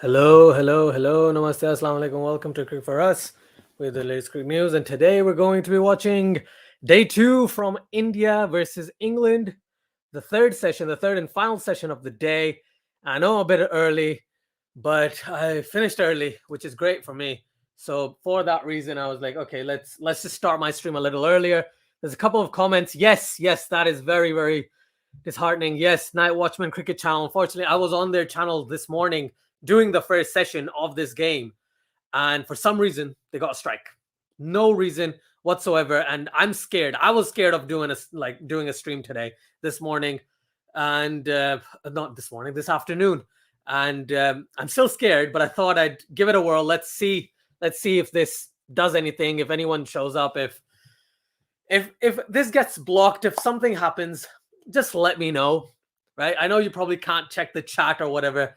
Hello. Namaste, assalamu alaikum. Welcome to Cricket for Us with the latest cricket news. And today we're going to be watching day 2 from India versus England, the third and final session of the day. I know I'm a bit early, but I finished early, which is great for me. So for that reason, I was like, okay, let's just start my stream a little earlier. There's a couple of comments. Yes, that is very, very disheartening. Yes, Night Watchman Cricket Channel. Unfortunately, I was on their channel this morning doing the first session of this game, and for some reason they got a strike. No reason whatsoever, and I'm scared. I was scared of doing a stream today, this morning, and not this morning, this afternoon, and I'm still scared. But I thought I'd give it a whirl. Let's see if this does anything. If anyone shows up, if this gets blocked, if something happens, just let me know, right? I know you probably can't check the chat or whatever.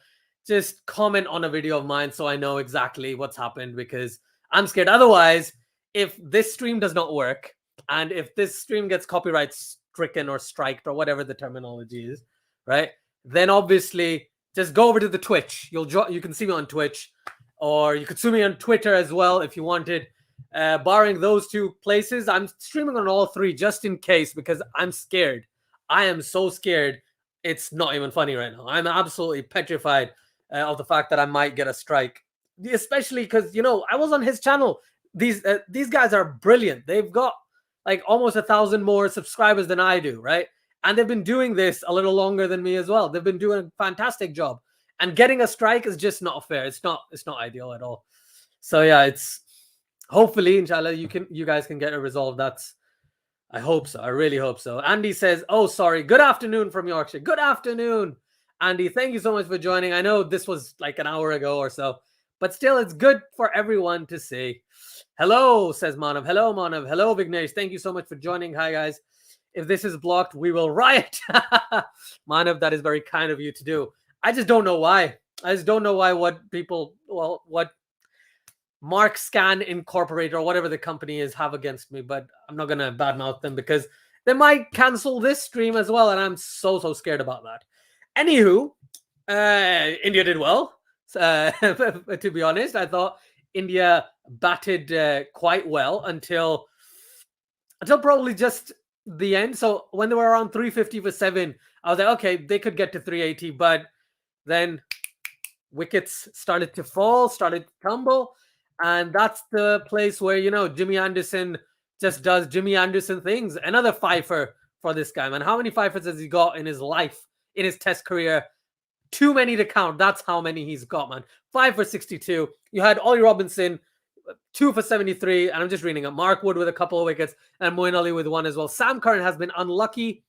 Just comment on a video of mine so I know exactly what's happened, because I'm scared. Otherwise, if this stream does not work, and if this stream gets copyright stricken or striked or whatever the terminology is, right? Then obviously just go over to the Twitch. You can see me on Twitch, or you could see me on Twitter as well if you wanted. Barring those two places, I'm streaming on all three just in case, because I'm scared. I am so scared. It's not even funny right now. I'm absolutely petrified of the fact that I might get a strike, especially because I was on his channel. These guys are brilliant. They've got like almost 1,000 more subscribers than I do, right? And they've been doing this a little longer than me as well. They've been doing a fantastic job, and getting a strike is just not fair. It's not ideal at all. So yeah, it's hopefully, inshallah, you guys can get it resolved. I hope so. I really hope so. Andy says, "Oh, sorry. Good afternoon from Yorkshire." Good afternoon, Andy. Thank you so much for joining. I know this was like an hour ago or so, but still, it's good for everyone to see. Hello, says Manav. Hello, Manav. Hello, Vignesh. Thank you so much for joining. Hi, guys. If this is blocked, we will riot. Manav, that is very kind of you to do. I just don't know why. What Mark Scan Incorporated or whatever the company is have against me, but I'm not gonna badmouth them because they might cancel this stream as well, and I'm so scared about that. Anywho, India did well. To be honest, I thought India batted quite well until probably just the end. So when they were around 350 for 7, I was like, okay, they could get to 380, but then wickets started to fall, started to tumble. And that's the place where, Jimmy Anderson just does Jimmy Anderson things. Another fifer for this guy, man. How many fifers has he got in his life, in his test career? Too many to count. That's how many he's got, man. 5 for 62. You had Ollie Robinson, 2 for 73. And I'm just reading up. Mark Wood with a couple of wickets and Moeen Ali with one as well. Sam Curran has been unlucky,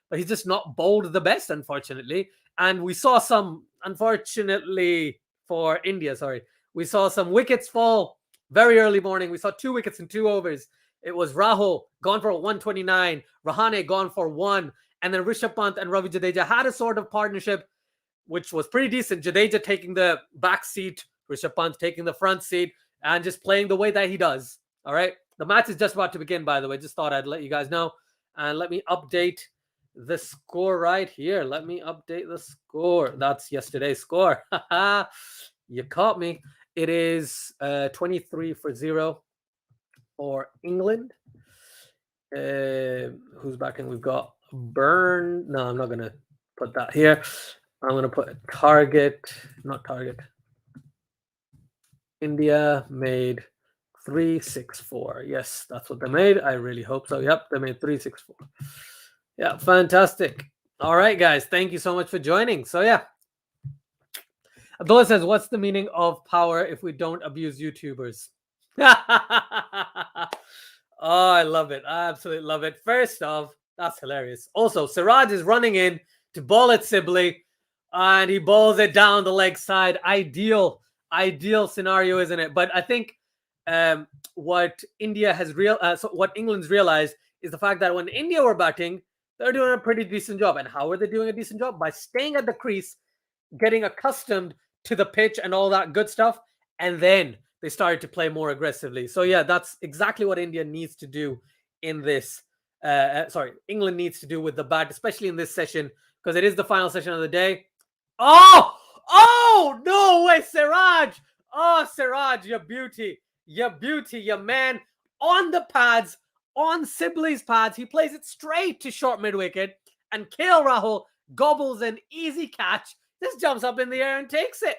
but he's just not bowled the best, unfortunately. And we saw some, unfortunately for India, we saw some wickets fall very early morning. We saw 2 wickets in 2 overs. It was Rahul gone for 129, Rahane gone for 1, and then Rishabh Pant and Ravi Jadeja had a sort of partnership, which was pretty decent. Jadeja taking the back seat, Rishabh Pant taking the front seat, and just playing the way that he does. All right. The match is just about to begin, by the way. Just thought I'd let you guys know. And let me update the score right here. Let me update the score. That's yesterday's score. You caught me. It is 23 for 0 for England. Who's back in? We've got Burn. No, I'm not going to put that here. I'm going to put a target. Not target. India made 364. Yes, that's what they made. I really hope so. Yep, they made 364. Yeah, fantastic. All right, guys. Thank you so much for joining. So, yeah. Abdullah says, what's the meaning of power if we don't abuse YouTubers? Oh, I love it. I absolutely love it. First off, that's hilarious. Also, Siraj is running in to bowl at Sibley, and he bowls it down the leg side. Ideal scenario, isn't it? But I think what England's realized is the fact that when India were batting, they're doing a pretty decent job. And how are they doing a decent job? By staying at the crease, getting accustomed to the pitch and all that good stuff, and then they started to play more aggressively. So yeah, that's exactly what India needs to do in this. England needs to do with the bat, especially in this session, because it is the final session of the day. Oh no way! Siraj Siraj! Oh, Siraj, your beauty, your man on the pads, on Sibley's pads. He plays it straight to short mid wicket, and KL Rahul gobbles an easy catch. This jumps up in the air and takes it.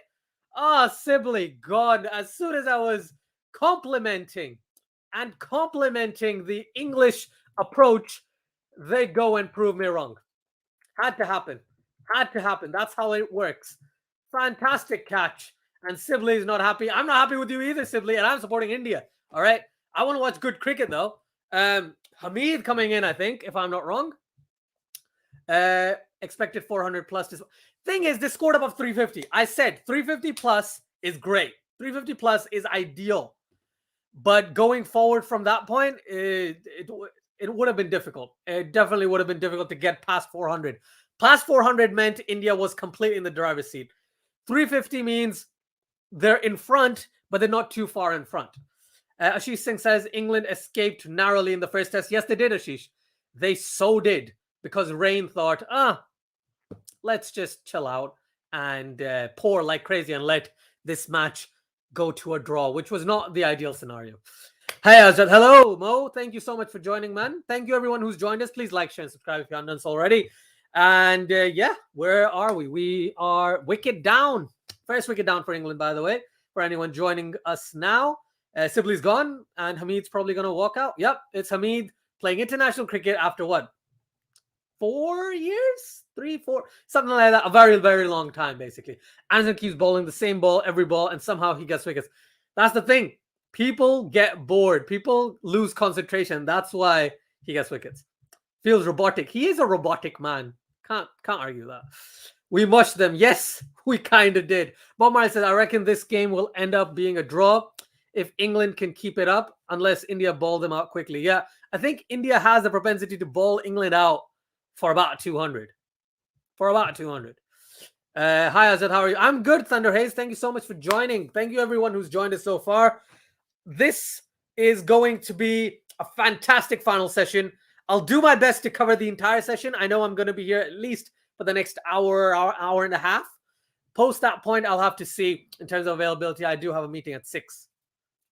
Oh, Sibley, God, as soon as I was complimenting the English approach, they go and prove me wrong. Had to happen. That's how it works. Fantastic catch. And Sibley is not happy. I'm not happy with you either, Sibley, and I'm supporting India. All right. I want to watch good cricket, though. Hamid coming in, I think, if I'm not wrong. Expected 400 plus. Thing is, this scored above 350. I said 350 plus is great. 350 plus is ideal. But going forward from that point, it would have been difficult. It definitely would have been difficult to get past 400. Past 400 meant India was completely in the driver's seat. 350 means they're in front, but they're not too far in front. Ashish Singh says England escaped narrowly in the first test. Yes, they did, Ashish. They so did, because Rain thought, let's just chill out and pour like crazy and let this match go to a draw, which was not the ideal scenario. Hey, Azad. Hello, Mo. Thank you so much for joining, man. Thank you, everyone who's joined us. Please like, share, and subscribe if you haven't done so already. And yeah, where are we? We are wicket down. First wicket down for England, by the way, for anyone joining us now. Sibley's gone, and Hamid's probably going to walk out. Yep, it's Hamid playing international cricket after what? 4 years? 3, 4, something like that. A very, very long time, basically. Anderson keeps bowling the same ball every ball, and somehow he gets wickets. That's the thing. People get bored. People lose concentration. That's why he gets wickets. Feels robotic. He is a robotic man. Can't argue that. We mushed them. Yes, we kind of did. Bob Marley says, I reckon this game will end up being a draw if England can keep it up, unless India bowl them out quickly. Yeah, I think India has the propensity to bowl England out for about 200. Hi, Azad. How are you? I'm good, Thunder Haze. Thank you so much for joining. Thank you, everyone who's joined us so far. This is going to be a fantastic final session. I'll do my best to cover the entire session. I know I'm going to be here at least for the next hour and a half. Post that point, I'll have to see in terms of availability. I do have a meeting at 6,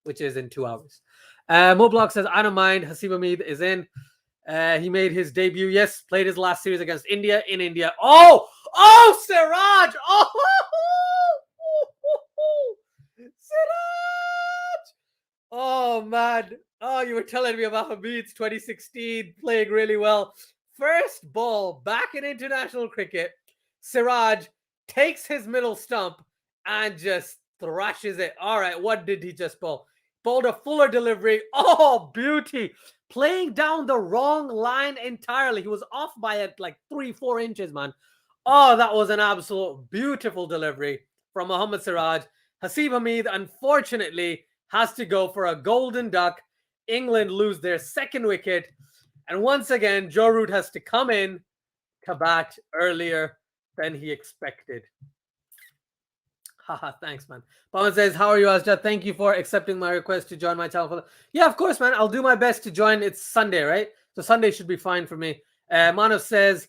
which is in 2 hours. Moblock says, I don't mind. Hasib Hamid is in. He made his debut. Yes, played his last series against India in India. Oh, Siraj! Siraj! Oh, man. Oh, you were telling me about Hamid's 2016 playing really well. First ball back in international cricket. Siraj takes his middle stump and just thrashes it. All right, what did he just bowl? Bowled a fuller delivery. Oh, beauty. Playing down the wrong line entirely. He was off by like 3-4 inches, man. Oh, that was an absolute beautiful delivery from Mohammad Siraj. Hasib Hamid, unfortunately, has to go for a golden duck. England lose their second wicket. And once again, Joe Root has to come in to bat earlier than he expected. Haha, thanks, man. Pawan says, how are you, Asjad? Thank you for accepting my request to join my channel. Yeah, of course, man. I'll do my best to join. It's Sunday, right? So Sunday should be fine for me. Manav says,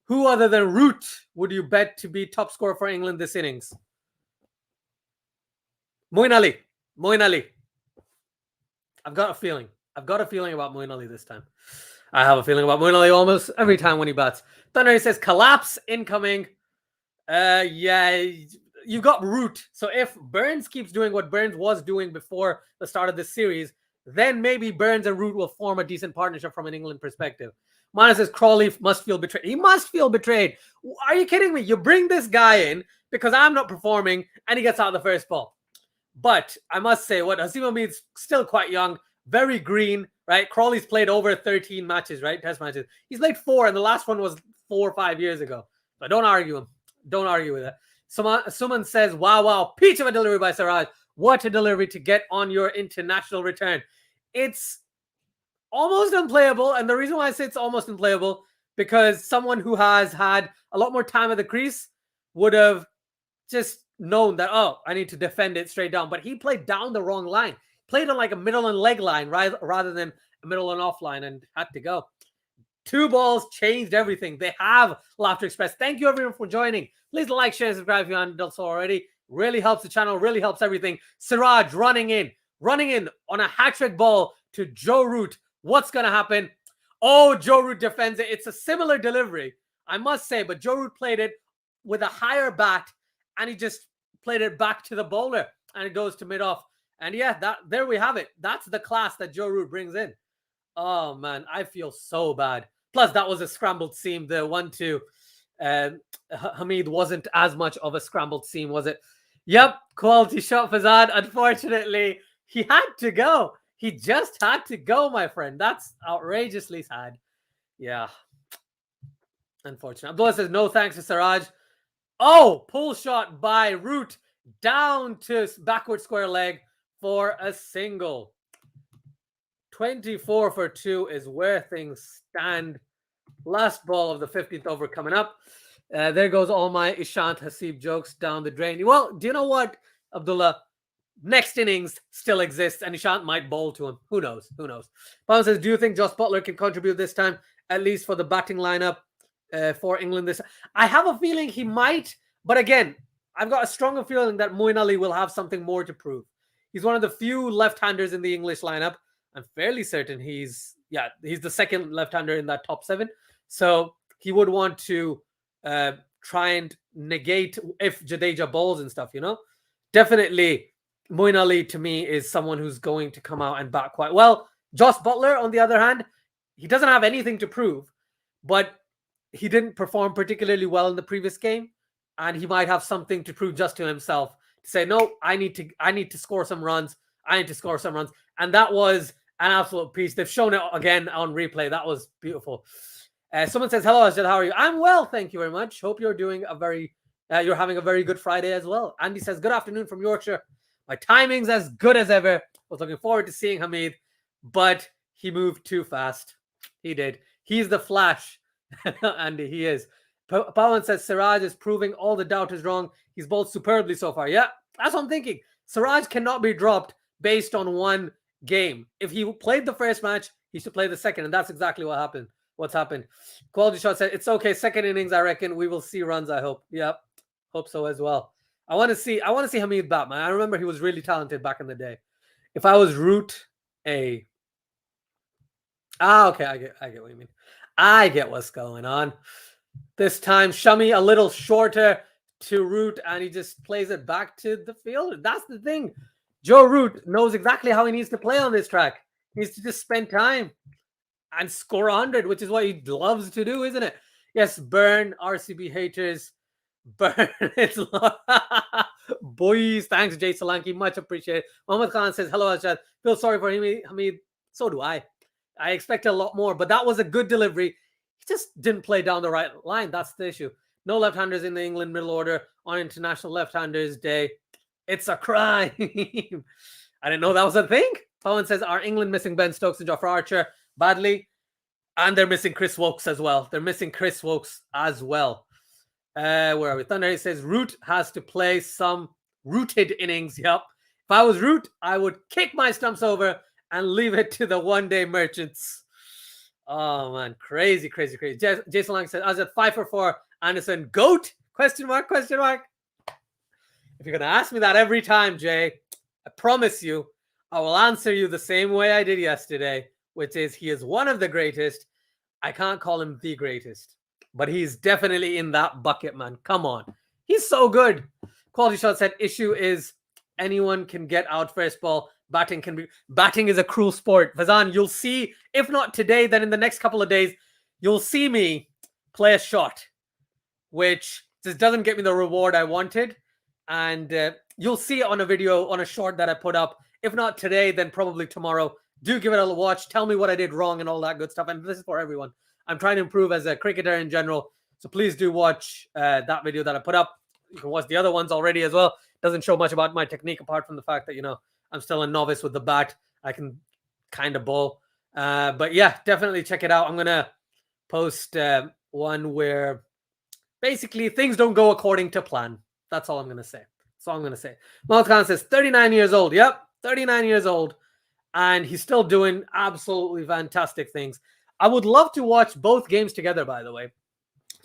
who other than Root would you bet to be top scorer for England this innings? Moeen Ali. I've got a feeling about Moeen Ali this time. I have a feeling about Moeen Ali almost every time when he bats. Thunder says, collapse incoming. Yeah, you got Root. So if Burns keeps doing what Burns was doing before the start of this series, then maybe Burns and Root will form a decent partnership from an England perspective. Mana says Crawley must feel betrayed. He must feel betrayed. Are you kidding me? You bring this guy in because I'm not performing and he gets out the first ball. But I must say, what Hasib Hamid's still quite young, very green, right? Crawley's played over 13 matches, right? Test matches. He's played 4, and the last one was 4 or 5 years ago. But don't argue him. Don't argue with it. Suman says, wow, peach of a delivery by Siraj. What a delivery to get on your international return. It's almost unplayable. And the reason why I say it's almost unplayable, because someone who has had a lot more time at the crease would have just known that, I need to defend it straight down. But he played down the wrong line. Played on like a middle and leg line rather than a middle and off line, and had to go. 2 balls changed everything. They have Laughter Express. Thank you, everyone, for joining. Please like, share, and subscribe if you haven't done so already. Really helps the channel, really helps everything. Siraj running in on a hat-trick ball to Joe Root. What's going to happen? Oh, Joe Root defends it. It's a similar delivery, I must say, but Joe Root played it with a higher bat, and he just played it back to the bowler, and it goes to mid-off. And yeah, there we have it. That's the class that Joe Root brings in. Oh, man, I feel so bad. Plus, that was a scrambled seam. The 1-2, Hamid wasn't as much of a scrambled seam, was it? Yep, quality shot, Fazad. Unfortunately, he had to go. He just had to go, my friend. That's outrageously sad. Yeah. Unfortunate. Abdullah says, no thanks to Siraj. Oh, pull shot by Root down to backward square leg for a single. 24 for 2 is where things stand. Last ball of the 15th over coming up. There goes all my Ishant Hasib jokes down the drain. Well, do you know what, Abdullah? Next innings still exists, and Ishant might bowl to him. Who knows? Who knows? Pawan says, do you think Josh Butler can contribute this time, at least for the batting lineup for England? This I have a feeling he might, but again, I've got a stronger feeling that Moeen Ali will have something more to prove. He's one of the few left-handers in the English lineup. I'm fairly certain he's the second left-hander in that top 7. So he would want to try and negate if Jadeja bowls and stuff, you know? Definitely, Moeen Ali to me is someone who's going to come out and bat quite well. Josh Butler, on the other hand, he doesn't have anything to prove, but he didn't perform particularly well in the previous game, and he might have something to prove just to himself to say, no, I need to score some runs. I need to score some runs. And that was an absolute piece. They've shown it again on replay. That was beautiful. Someone says, hello, Asjad, how are you? I'm well, thank you very much. Hope you're doing you're having a very good Friday as well. Andy says, good afternoon from Yorkshire. My timing's as good as ever. Was looking forward to seeing Hamid, but he moved too fast. He did. He's the Flash, and he is. Pawan says, Siraj is proving all the doubters wrong. He's bowled superbly so far. Yeah, that's what I'm thinking. Siraj cannot be dropped based on one game. If he played the first match, he should play the second, and that's exactly what happened. What's happened? Quality shot said, it's okay. Second innings, I reckon. We will see runs, I hope. Yep. Hope so as well. I want to see Hamid bat, man. I remember he was really talented back in the day. If I was Root A. Okay, I get what you mean. I get what's going on. This time, Shami a little shorter to Root, and he just plays it back to the fielder. That's the thing. Joe Root knows exactly how he needs to play on this track. He needs to just spend time and score 100, which is what he loves to do, isn't it? Yes, burn, RCB haters. Burn. It's boys. Thanks, Jay Solanki. Much appreciated. Mohammed Khan says, hello, Ajad. Feel sorry for him, Hamid. So do I. I expect a lot more, but that was a good delivery. He just didn't play down the right line. That's the issue. No left-handers in the England middle order on International Left-Handers Day. It's a crime. I didn't know that was a thing. Owen says, are England missing Ben Stokes and Jofra Archer badly? And they're missing Chris Wokes as well. Where are we? Thunder says, Root has to play some rooted innings. Yep. If I was Root, I would kick my stumps over and leave it to the one-day merchants. Oh, man. Crazy. Jason Lang said, I was at 5 for 4. Anderson, GOAT? Question mark. If you're going to ask me that every time, Jay, I promise you, I will answer you the same way I did yesterday, which is he is one of the greatest. I can't call him the greatest, but he's definitely in that bucket, man. Come on. He's so good. Quality Shot said, issue is anyone can get out first ball. Batting is a cruel sport. Fazan, you'll see, if not today, then in the next couple of days, you'll see me play a shot, which just doesn't get me the reward I wanted. And you'll see it on a video, on a short that I put up. If not today, then probably tomorrow. Do give it a watch. Tell me what I did wrong and all that good stuff. And this is for everyone. I'm trying to improve as a cricketer in general. So please do watch that video that I put up. You can watch the other ones already as well. Doesn't show much about my technique apart from the fact that, I'm still a novice with the bat. I can kind of bowl. But yeah, definitely check it out. I'm going to post one where basically things don't go according to plan. That's all I'm going to say. Mahmoud Khan says, 39 years old. Yep, 39 years old. And he's still doing absolutely fantastic things. I would love to watch both games together, by the way.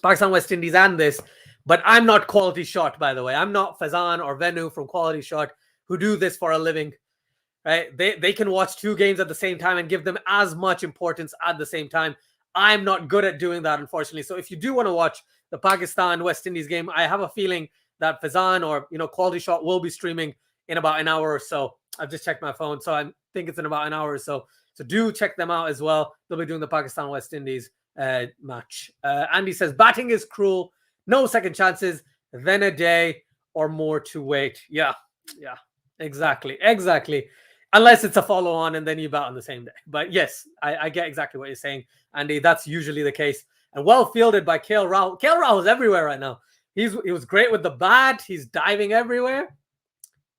Pakistan, West Indies and this. But I'm not Quality Shot, by the way. I'm not Fazan or Venu from Quality Shot who do this for a living, right? They can watch two games at the same time and give them as much importance at the same time. I'm not good at doing that, unfortunately. So if you do want to watch the Pakistan-West Indies game, I have a feeling that Fazan or, Quality Shot will be streaming in about an hour or so. I've just checked my phone, so I think it's in about an hour or so. So do check them out as well. They'll be doing the Pakistan-West Indies match. Andy says, batting is cruel. No second chances, then a day or more to wait. Yeah, exactly. Unless it's a follow-on and then you bat on the same day. But yes, I get exactly what you're saying, Andy. That's usually the case. And well fielded by KL Rahul. KL Rahul's everywhere right now. He was great with the bat. He's diving everywhere.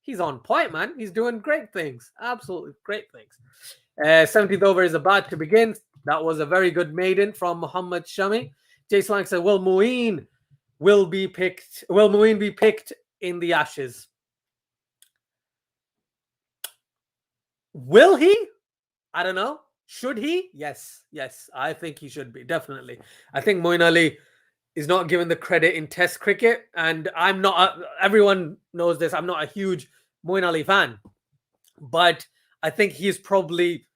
He's on point, man. He's doing great things. Absolutely great things. 17th over is about to begin. That was a very good maiden from Muhammad Shami. Jay Slang said, Will Moeen be picked in the Ashes? Will he? I don't know. Should he? Yes. I think he should be. Definitely. I think Moeen Ali is not given the credit in Test cricket, and I'm not. Everyone knows this. I'm not a huge Moeen Ali fan, but I think he's probably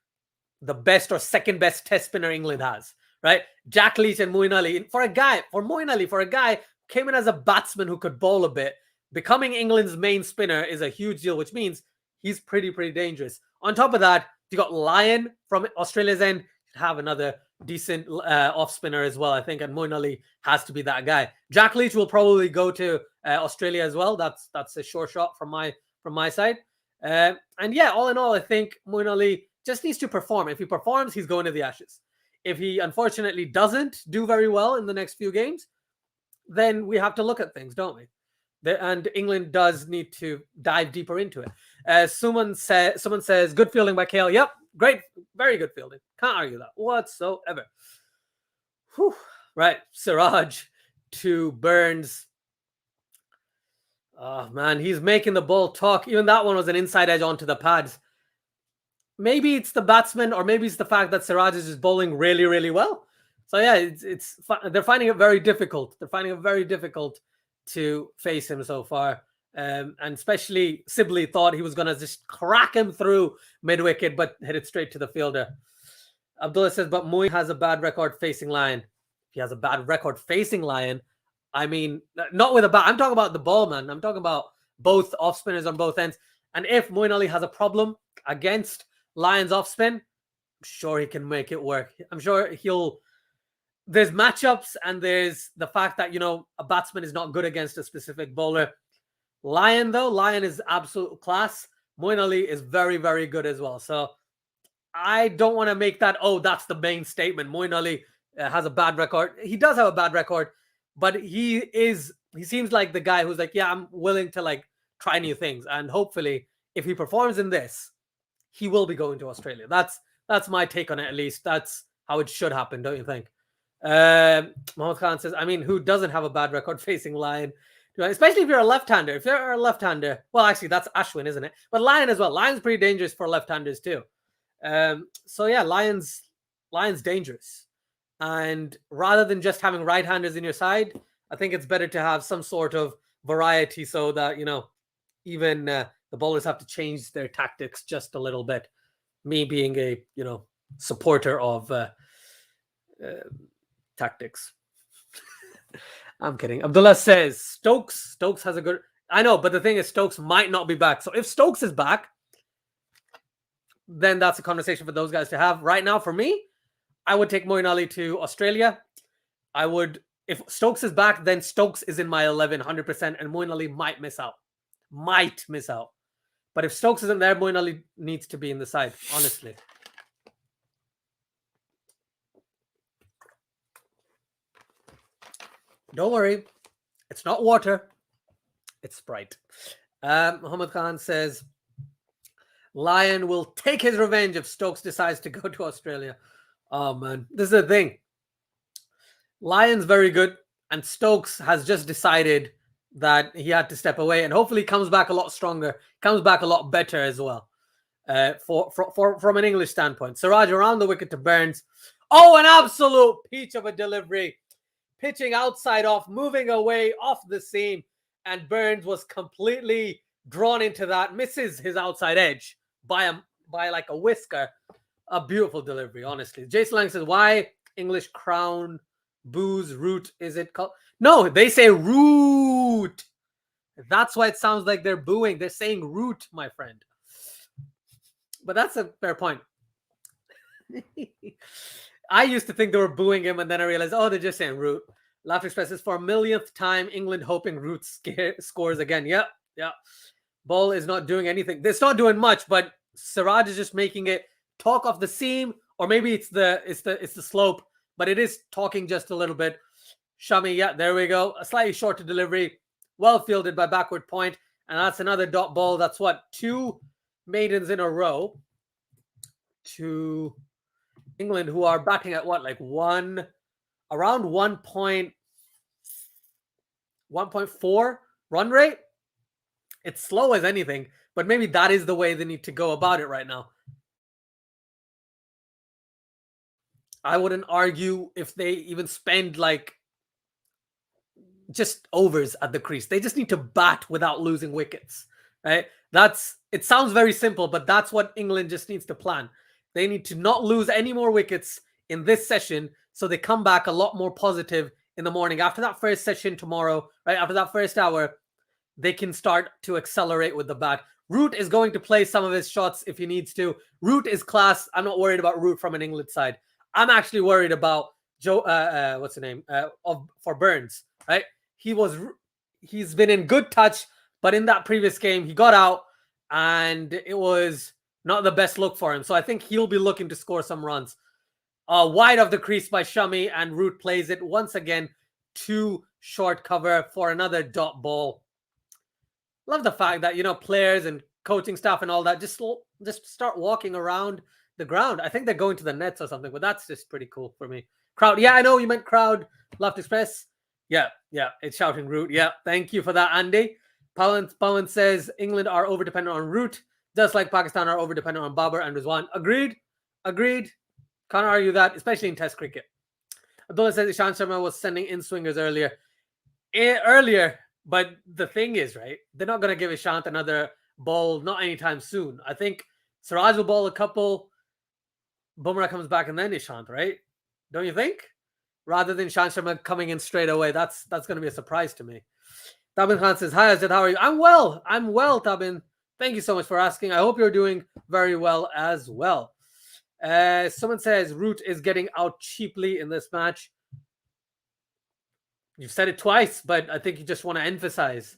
the best or second best Test spinner England has. Right? Jack Leach and Moeen Ali. For Moeen Ali, for a guy came in as a batsman who could bowl a bit, becoming England's main spinner is a huge deal, which means he's pretty dangerous. On top of that, you got Lyon from Australia's end, have another decent off spinner as well, I think, and Moeen Ali has to be that guy. Jack Leach will probably go to Australia as well. That's a sure shot from my side. And yeah, all in all, I think Moeen Ali just needs to perform. If he performs, he's going to the Ashes. If he unfortunately doesn't do very well in the next few games, then we have to look at things, don't we? And England does need to dive deeper into it. Someone says, good fielding by KL. Yep, great, very good fielding. Can't argue that whatsoever. Whew. Right, Siraj to Burns. Oh, man, he's making the ball talk. Even that one was an inside edge onto the pads. Maybe it's the batsman, or maybe it's the fact that Siraj is just bowling really, really well. So yeah, they're finding it very difficult. They're finding it very difficult to face him so far. And especially Sibley thought he was going to just crack him through mid-wicket, but hit it straight to the fielder. Abdullah says, but Moeen has a bad record facing Lyon. If he has a bad record facing Lyon, I mean, not with a bat. I'm talking about the ball, man. I'm talking about both off spinners on both ends. And if Moeen Ali has a problem against Lyon's off spin, I'm sure he can make it work. I'm sure there's matchups, and there's the fact that, a batsman is not good against a specific bowler. Lyon is absolute class. Moeen Ali is very, very good as well. So I don't want to make that, that's the main statement. Moeen Ali has a bad record. He does have a bad record, but he seems like the guy who's like, yeah, I'm willing to try new things. And hopefully if he performs in this, he will be going to Australia. That's my take on it, at least. That's how it should happen, don't you think? Mohammed Khan says, I mean, who doesn't have a bad record facing Lyon? Especially if you're a left-hander. If you're a left-hander, well, actually, that's Ashwin, isn't it? But Lyon as well. Lyon's pretty dangerous for left-handers too. So yeah, Lyon's dangerous. And rather than just having right-handers in your side, I think it's better to have some sort of variety so that, even the bowlers have to change their tactics just a little bit. Me being a, supporter of tactics. I'm kidding. Abdullah says Stokes has a good. I know, but the thing is, Stokes might not be back. So if Stokes is back, then that's a conversation for those guys to have. Right now, for me, I would take Moeen Ali to Australia. I would, if Stokes is back, then Stokes is in my 11, 100%, and Moeen Ali might miss out. But if Stokes isn't there, Moeen Ali needs to be in the side, honestly. Don't worry. It's not water. It's Sprite. Muhammad Khan says, Lyon will take his revenge if Stokes decides to go to Australia. Oh, man. This is the thing. Lyon's very good, and Stokes has just decided that he had to step away, and hopefully comes back a lot stronger, comes back a lot better as well. From an English standpoint. Siraj around the wicket to Burns. Oh, an absolute peach of a delivery. pitching outside off, moving away off the seam, and Burns was completely drawn into that, misses his outside edge by like a whisker. A beautiful delivery, honestly. Jason Lang says, why English crown booze root is it called? No, they say root. That's why it sounds like they're booing. They're saying root, my friend. But that's a fair point. I used to think they were booing him, and then I realized, oh, they're just saying root. Laughter expresses for a millionth time, England hoping root scores again. Yeah. Ball is not doing anything. It's not doing much, but Siraj is just making it talk off the seam, or maybe it's the slope, but it is talking just a little bit. Shami, yeah, there we go. A slightly shorter delivery, well fielded by backward point, and that's another dot ball. That's what, 2 maidens in a row to England, who are batting at what, like around 1.4 run rate. It's slow as anything, but maybe that is the way they need to go about it right now. I wouldn't argue if they even spend like just overs at the crease. They just need to bat without losing wickets, right? It sounds very simple, but that's what England just needs to plan. They need to not lose any more wickets in this session, so they come back a lot more positive in the morning. After that first session tomorrow, right, after that first hour, they can start to accelerate with the bat. Root is going to play some of his shots if he needs to. Root is class. I'm not worried about Root from an England side. I'm actually worried about what's the name? For Burns, right? He's been in good touch, but in that previous game, he got out, and it was not the best look for him. So I think he'll be looking to score some runs. Wide of the crease by Shami, and Root plays it once again. 2 short cover for another dot ball. Love the fact that, players and coaching staff and all that just start walking around the ground. I think they're going to the nets or something, but that's just pretty cool for me. Crowd. Yeah, I know you meant crowd. Left Express. Yeah. It's shouting Root. Yeah. Thank you for that, Andy. Pawan says England are over-dependent on Root, just like Pakistan are over-dependent on Babar and Rizwan. Agreed. Can't argue that, especially in Test cricket. Abdullah says Ishan Sharma was sending in swingers earlier. But the thing is, right, they're not going to give Ishant another ball, not anytime soon. I think Siraj will bowl a couple, Bumrah comes back, and then Ishant, right? Don't you think? Rather than Ishant Sharma coming in straight away. That's going to be a surprise to me. Tabin Khan says, hi, Azad, how are you? I'm well, Tabin. Thank you so much for asking. I hope you're doing very well as well. Someone says Root is getting out cheaply in this match. You've said it twice, but I think you just want to emphasize.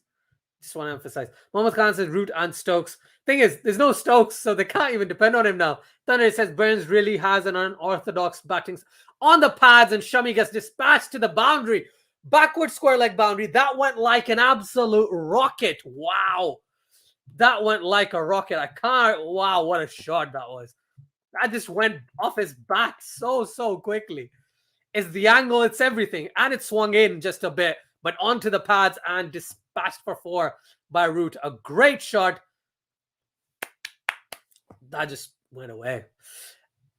Mohammad Khan says Root and Stokes. Thing is, there's no Stokes, so they can't even depend on him now. Thunder says Burns really has an unorthodox batting on the pads, and Shami gets dispatched to the boundary. Backward square leg boundary. That went like an absolute rocket. Wow. That went like a rocket. Wow, what a shot that was. That just went off his bat so quickly. It's the angle, it's everything. And it swung in just a bit, but onto the pads and dispatched for 4 by Root. A great shot. That just went away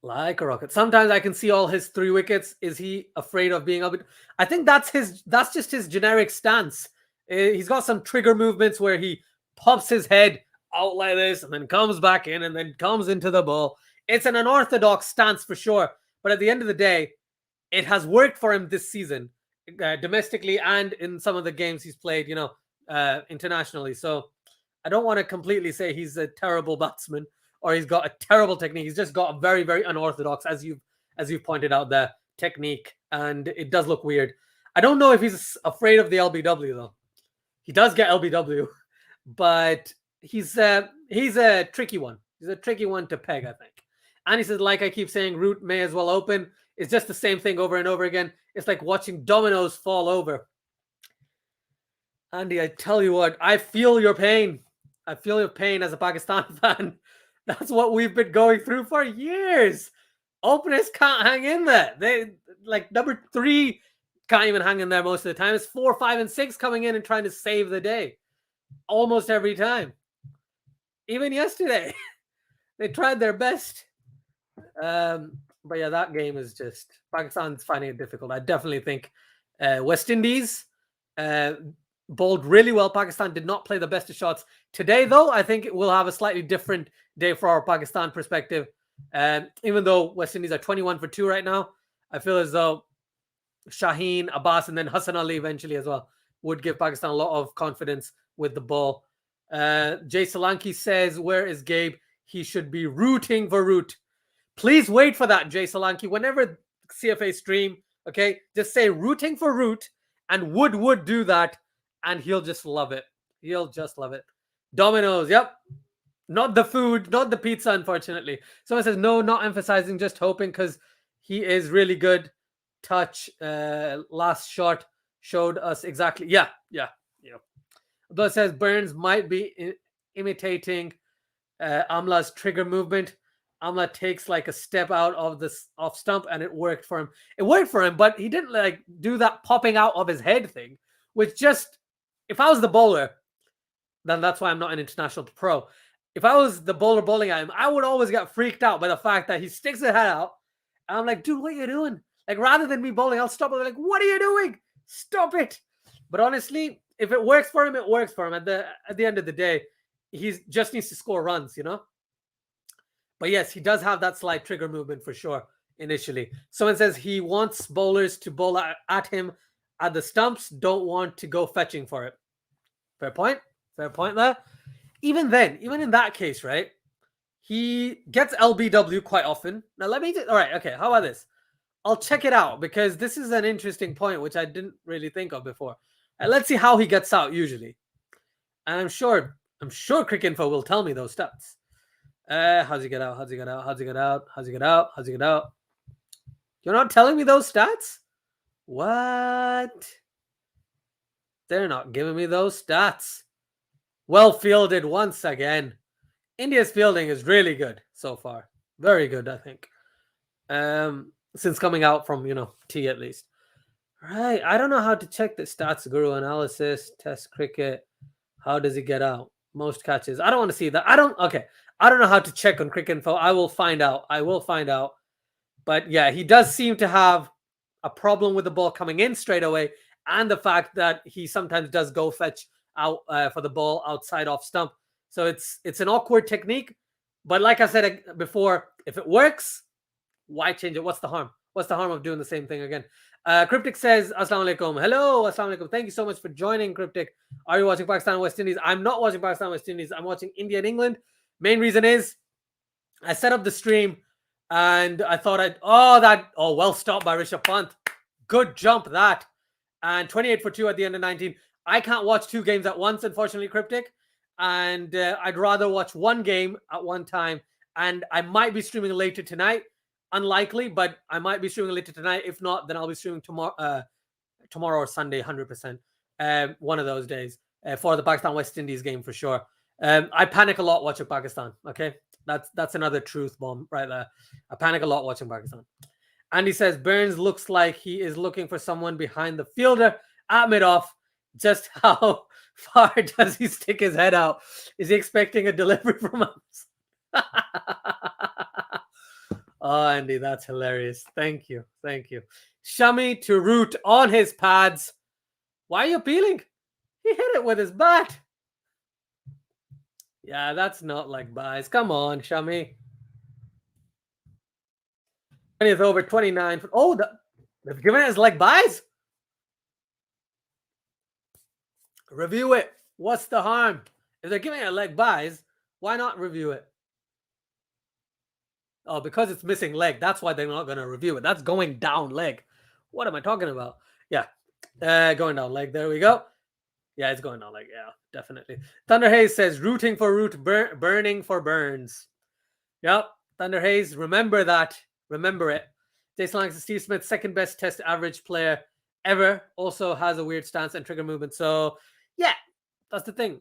like a rocket. Sometimes I can see all his 3 wickets. Is he afraid of being up? I think that's just his generic stance. He's got some trigger movements where he pops his head out like this and then comes back in and then comes into the ball. It's an unorthodox stance for sure. But at the end of the day, it has worked for him this season, domestically and in some of the games he's played, internationally. So I don't want to completely say he's a terrible batsman or he's got a terrible technique. He's just got a very, very unorthodox, as you've pointed out, there, technique, and it does look weird. I don't know if he's afraid of the LBW though. He does get LBW, but he's a tricky one. He's a tricky one to peg, I think. And he says, like I keep saying, Root may as well open. It's just the same thing over and over again. It's like watching dominoes fall over. Andy, I tell you what, I feel your pain. I feel your pain as a Pakistan fan. That's what we've been going through for years. Openers can't hang in there. They like number 3 can't even hang in there most of the time. It's 4, 5, and 6 coming in and trying to save the day. Almost every time. Even yesterday. They tried their best. But yeah, that game is just Pakistan's finding it difficult. I definitely think West Indies bowled really well. Pakistan did not play the best of shots today, though. I think it will have a slightly different day for our Pakistan perspective. Even though West Indies are 21 for 2 right now, I feel as though Shaheen, Abbas, and then Hassan Ali eventually as well would give Pakistan a lot of confidence with the ball. Jay Solanki says, where is Gabe? He should be rooting for Root. Please wait for that, Jay Solanki. Whenever CFA stream, okay, just say rooting for Root, and would do that, and he'll just love it. He'll just love it. Dominoes, yep. Not the food, not the pizza, unfortunately. Someone says, no, not emphasizing, just hoping, because he is really good. Touch, last shot showed us exactly. Yeah. Though it says Burns might be imitating Amla's trigger movement. Amla takes like a step out of this off stump, and it worked for him. It worked for him, but he didn't like do that popping out of his head thing, which just, if I was the bowler, then that's why I'm not an international pro. If I was the bowler bowling at him, I would always get freaked out by the fact that he sticks his head out. And I'm like, dude, what are you doing? Like, rather than me bowling, I'll stop it. They're like, what are you doing? Stop it. But honestly, if it works for him, it works for him. At the end of the day, he just needs to score runs, you know? But yes, he does have that slight trigger movement for sure initially. Someone says he wants bowlers to bowl at him at the stumps, don't want to go fetching for it. Fair point. Fair point there. Even then, even in that case, right? He gets LBW quite often. Now, let me... all right, okay, how about this? I'll check it out because this is an interesting point which I didn't really think of before. And let's see how he gets out usually. And I'm sure Cricinfo will tell me those stats. How's he get out? How's he get out? How's he get out? How's he get out? How's he get out? You're not telling me those stats? What? They're not giving me those stats. Well fielded once again. India's fielding is really good so far. Very good, I think. Since coming out from, T at least. Right. I don't know how to check the stats, Guru analysis, test cricket. How does he get out? Most catches. I don't want to see that. I don't know how to check on Cricinfo. I will find out. But yeah, he does seem to have a problem with the ball coming in straight away, and the fact that he sometimes does go fetch out for the ball outside off stump. So it's an awkward technique. But like I said before, if it works, why change it? What's the harm? What's the harm of doing the same thing again? Cryptic says, Assalamu alaikum. Hello, Assalamu alaikum. Thank you so much for joining, Cryptic. Are you watching Pakistan and West Indies? I'm not watching Pakistan and West Indies. I'm watching India and England. Main reason is I set up the stream and I thought well stopped by Rishabh Pant. Good jump, that. And 28 for 2 at the end of 19. I can't watch 2 games at once, unfortunately, Cryptic. And I'd rather watch 1 game at one time. And I might be streaming later tonight. Unlikely, but I might be streaming later tonight. If not, then I'll be streaming tomorrow or Sunday, 100%. One of those days for the Pakistan-West Indies game for sure. I panic a lot watching Pakistan, okay? That's another truth bomb right there. I panic a lot watching Pakistan. Andy says, Burns looks like he is looking for someone behind the fielder at mid-off. Just how far does he stick his head out? Is he expecting a delivery from us? Oh, Andy, that's hilarious. Thank you. Shami to root on his pads. Why are you appealing? He hit it with his bat. Yeah, that's not like buys. Come on, Shami. 20th over, 29. Oh, they've given it as like buys? Review it. What's the harm? If they're giving it leg buys, why not review it? Oh, because it's missing leg. That's why they're not going to review it. That's going down leg. What am I talking about? Yeah. Going down leg. There we go. Yeah, it's going down leg. Yeah, definitely. Thunder Hayes says, rooting for Root, burning for Burns. Yep. Thunder Hayes, remember that. Remember it. Jason Lang, Steve Smith, second best test average player ever. Also has a weird stance and trigger movement. So, yeah, that's the thing.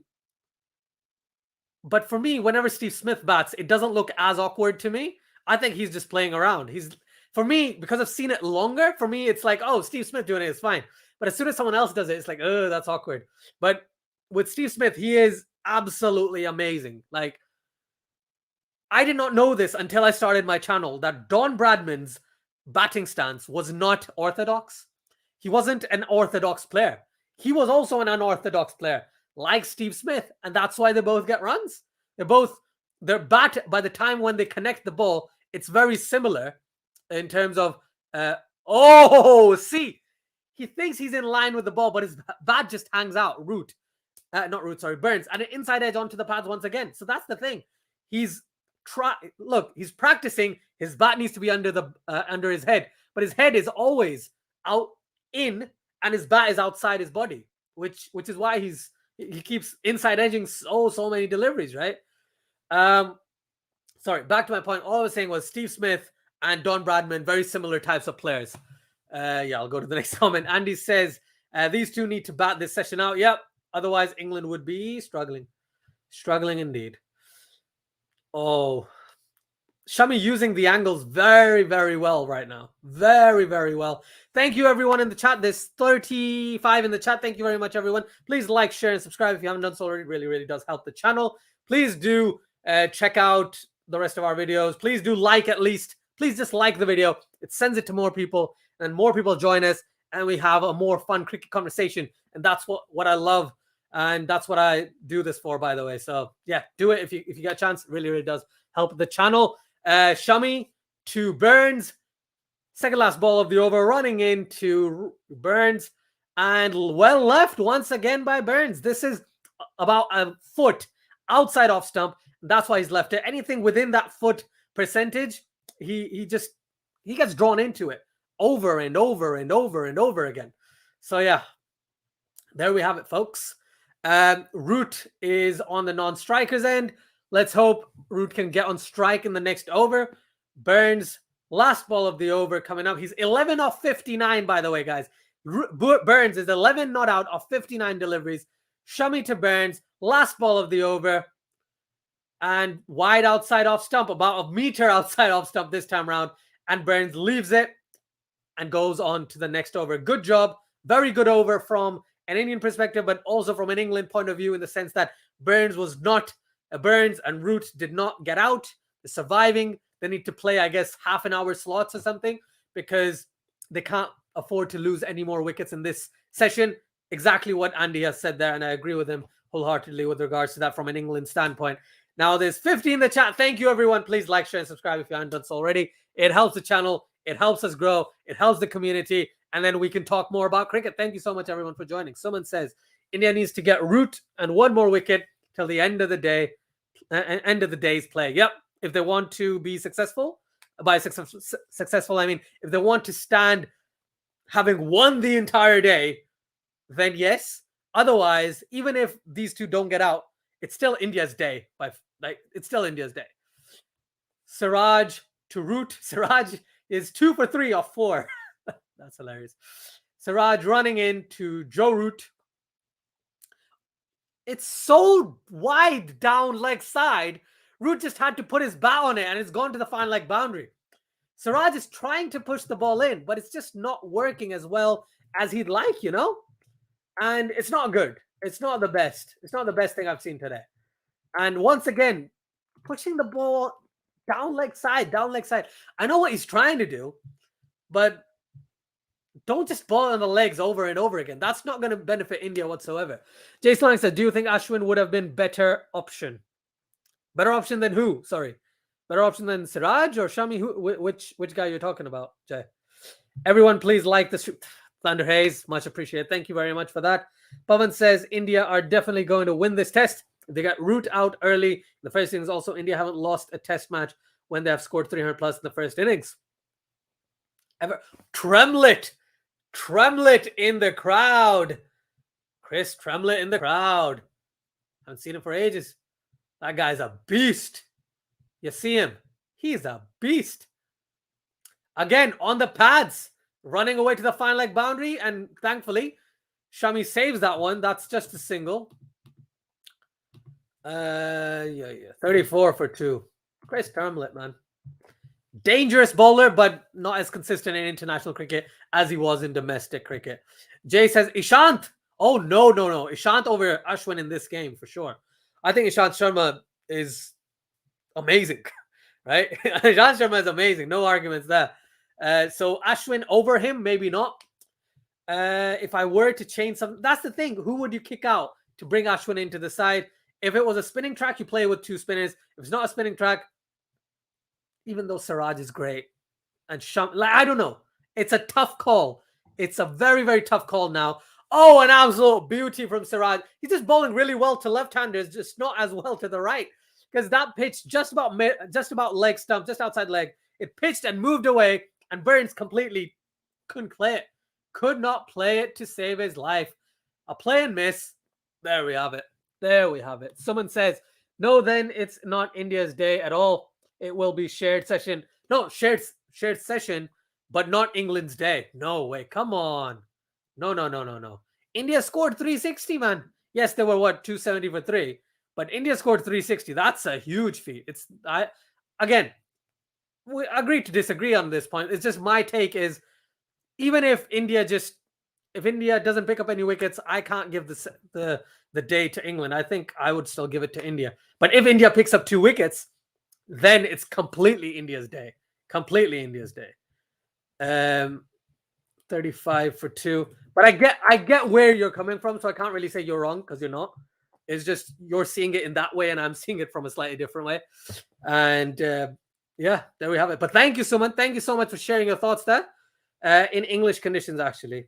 But for me, whenever Steve Smith bats, it doesn't look as awkward to me. I think he's just playing around. For me, because I've seen it longer, for me, it's like, oh, Steve Smith doing it is fine. But as soon as someone else does it, it's like, oh, that's awkward. But with Steve Smith, he is absolutely amazing. Like, I did not know this until I started my channel, that Don Bradman's batting stance was not orthodox. He wasn't an orthodox player. He was also an unorthodox player, like Steve Smith, and that's why they both get runs. Their bat, by the time when they connect the ball, it's very similar in terms of see, he thinks he's in line with the ball, but his bat just hangs out. Burns, and an inside edge onto the pads once again. So that's the thing. He's practicing. His bat needs to be under his head, but his head is always out in, and his bat is outside his body, which is why he keeps inside edging so many deliveries, right? Sorry, back to my point. All I was saying was Steve Smith and Don Bradman, very similar types of players. I'll go to the next comment. Andy says, these two need to bat this session out. Yep. Otherwise, England would be struggling. Struggling indeed. Oh, Shami using the angles very, very well right now. Very, very well. Thank you, everyone in the chat. There's 35 in the chat. Thank you very much, everyone. Please like, share, and subscribe if you haven't done so already. It really, really does help the channel. Please do check out the rest of our videos. Please do like at least. Please just like the video. It sends it to more people, and more people join us, and we have a more fun cricket conversation. And that's what I love, and that's what I do this for, by the way. So yeah, do it if you get a chance. It really, really does help the channel. Shami to Burns, second last ball of the over, running into Burns, and well left once again by Burns. This is about a foot outside off stump. That's why he's left it. Anything within that foot percentage, he gets drawn into it over and over and over and over again. So yeah, there we have it, folks. Root is on the non-strikers end. Let's hope Root can get on strike in the next over. Burns, last ball of the over coming up. He's 11 off 59, by the way, guys. Burns is 11 not out of 59 deliveries. Shami to Burns, last ball of the over. And wide outside off stump, about a meter outside off stump this time around. And Burns leaves it and goes on to the next over. Good job. Very good over from an Indian perspective, but also from an England point of view, in the sense that Burns and Root did not get out. They're surviving. They need to play, I guess, half an hour slots or something, because they can't afford to lose any more wickets in this session. Exactly what Andy has said there, and I agree with him wholeheartedly with regards to that from an England standpoint. Now, there's 50 in the chat. Thank you, everyone. Please like, share, and subscribe if you haven't done so already. It helps the channel. It helps us grow. It helps the community. And then we can talk more about cricket. Thank you so much, everyone, for joining. Someone says India needs to get Root and one more wicket till the end of the day. End of the day's play. Yep. If they want to be successful, successful, I mean, if they want to stand having won the entire day, then yes. Otherwise, even if these two don't get out, it's still India's day. It's still India's day. Siraj to Root. Siraj is 2 for 3 off 4. That's hilarious. Siraj running into Joe Root. It's so wide down leg side. Root just had to put his bat on it, and it's gone to the fine leg boundary. Siraj is trying to push the ball in, but it's just not working as well as he'd like, you know? And it's not good. It's not the best. It's not the best thing I've seen today. And once again, pushing the ball down leg side. I know what he's trying to do, but don't just ball on the legs over and over again. That's not going to benefit India whatsoever. Jason Lang said, do you think Ashwin would have been better option? Better option than who? Sorry. Better option than Siraj or Shami? Which guy you're talking about, Jay? Everyone, please like this. Thunder Hayes, much appreciated. Thank you very much for that. Pavan says, India are definitely going to win this test. They got Root out early. The first innings also, India haven't lost a test match when they have scored 300 plus in the first innings. Tremlett in the crowd. Chris Tremlett in the crowd. Haven't seen him for ages. That guy's a beast. You see him. He's a beast. Again, on the pads, running away to the fine leg boundary, and thankfully, Shami saves that one. That's just a single. 34 for 2. Chris Tremlett, man. Dangerous bowler, but not as consistent in international cricket as he was in domestic cricket. Jay says, Ishant. Oh, no. Ishant over Ashwin in this game, for sure. I think Ishant Sharma is amazing, right? Ishant Sharma is amazing. No arguments there. So Ashwin over him, maybe not. If I were to change something, that's the thing. Who would you kick out to bring Ashwin into the side? If it was a spinning track, you play with two spinners. If it's not a spinning track, even though Siraj is great and I don't know. It's a tough call. It's a very, very tough call now. Oh, an absolute beauty from Siraj. He's just bowling really well to left-handers, just not as well to the right. Because that pitch just about leg stump, just outside leg. It pitched and moved away, and Burns completely couldn't play it. Could not play it to save his life. A play and miss. There we have it. There we have it. Someone says, no, then it's not India's day at all. It will be shared session. No, shared session, but not England's day. No way. Come on. No. India scored 360, man. Yes, they were 270 for 3, but India scored 360. That's a huge feat. Again, we agree to disagree on this point. It's just my take is, even if India doesn't pick up any wickets, I can't give the day to England. I think I would still give it to India. But if India picks up 2 wickets, then it's completely India's day. Completely India's day. 35 for 2. But I get where you're coming from, so I can't really say you're wrong, because you're not. It's just you're seeing it in that way, and I'm seeing it from a slightly different way. And yeah, there we have it. But thank you so much. Thank you so much for sharing your thoughts there. In English conditions, actually.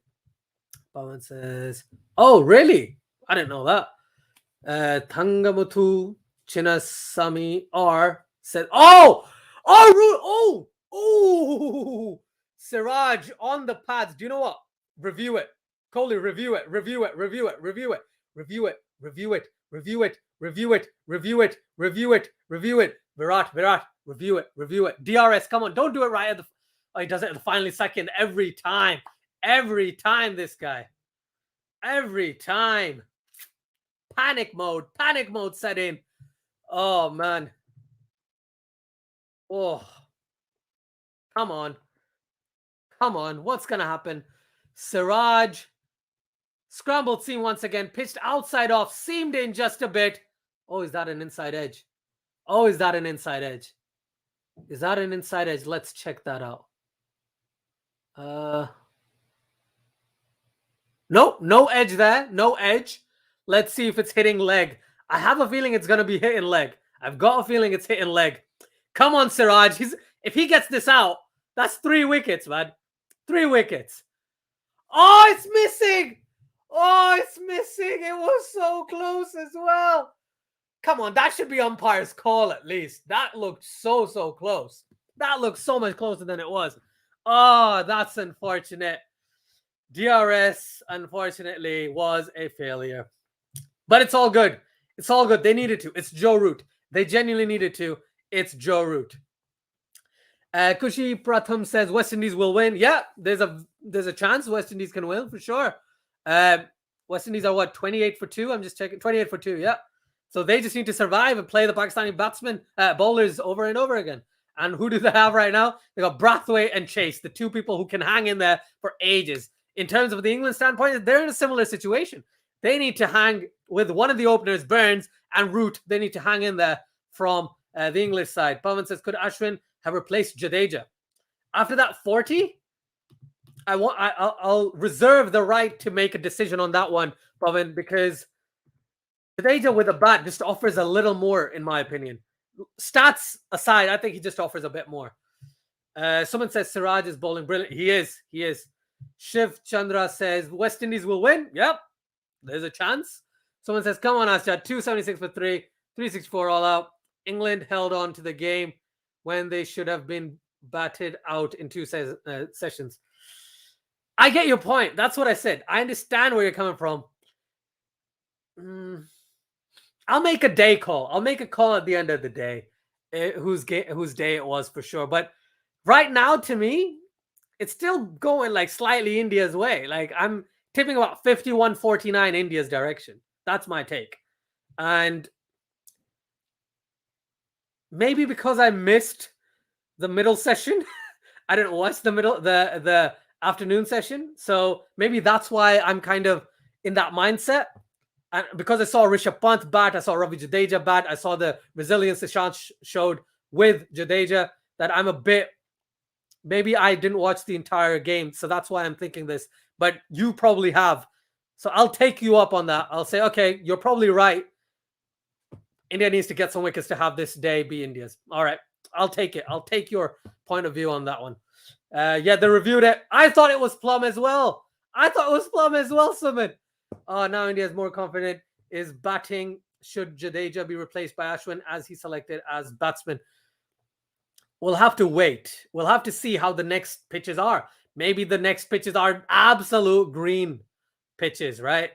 Pawan says, oh, really? I didn't know that. Thangamuthu Chinnasamy R said, oh, Siraj on the pads. Do you know what? Review it. Kohli, review it. Virat, review it. DRS, come on, don't do it right at the... Oh, he does it at the final second every time. Every time, this guy. Every time. Panic mode set in. Oh, man. Oh. Come on. What's going to happen? Siraj. Scrambled seam once again. Pitched outside off. Seamed in just a bit. Oh, is that an inside edge? Is that an inside edge? Let's check that out. No edge there. No edge. Let's see if it's hitting leg. I have a feeling it's going to be hitting leg. I've got a feeling it's hitting leg. Come on, Siraj. If he gets this out, that's 3 wickets, man. 3 wickets. Oh, it's missing. It was so close as well. Come on, that should be umpire's call at least. That looked so close. That looked so much closer than it was. Oh, that's unfortunate. DRS, unfortunately, was a failure. But it's all good. They needed to. It's Joe Root. They genuinely needed to. It's Joe Root. Kushi Pratham says West Indies will win. Yeah, there's a chance West Indies can win for sure. West Indies are 28 for 2? I'm just checking. 28 for 2, yeah. So they just need to survive and play the Pakistani bowlers over and over again. And who do they have right now? They got Brathwaite and Chase, the 2 people who can hang in there for ages. In terms of the England standpoint, they're in a similar situation. They need to hang with one of the openers, Burns, and Root. They need to hang in there from the English side. Pawan says, could Ashwin have replaced Jadeja? After that 40, I'll reserve the right to make a decision on that one, Pawan, because Jadeja with a bat just offers a little more, in my opinion. Stats aside, I think he just offers a bit more. Someone says Siraj is bowling brilliant. He is. Shiv Chandra says West Indies will win. Yep, there's a chance. Someone says, come on, Asjad, 276 for 3, 364 all out. England held on to the game when they should have been batted out in 2 sessions. I get your point. That's what I said. I understand where you're coming from. I'll make a day call. I'll make a call at the end of the day, whose day it was for sure. But right now, to me, it's still going like slightly India's way. Like I'm tipping about 51-49 India's direction. That's my take. And maybe because I missed the middle session, I didn't watch the afternoon session. So maybe that's why I'm kind of in that mindset. And because I saw Rishabh Pant bat, I saw Ravi Jadeja bat, I saw the resilience Ishant showed with Jadeja, that I'm a bit... Maybe I didn't watch the entire game, so that's why I'm thinking this. but you probably have. So I'll take you up on that. I'll say, okay, you're probably right. India needs to get some wickets to have this day be India's. All right, I'll take it. I'll take your point of view on that one. Yeah, they reviewed it. I thought it was plum as well. Sumit. Oh, now India is more confident. Is batting. Should Jadeja be replaced by Ashwin as he selected as batsman? We'll have to wait. We'll have to see how the next pitches are. Maybe the next pitches are absolute green pitches, right?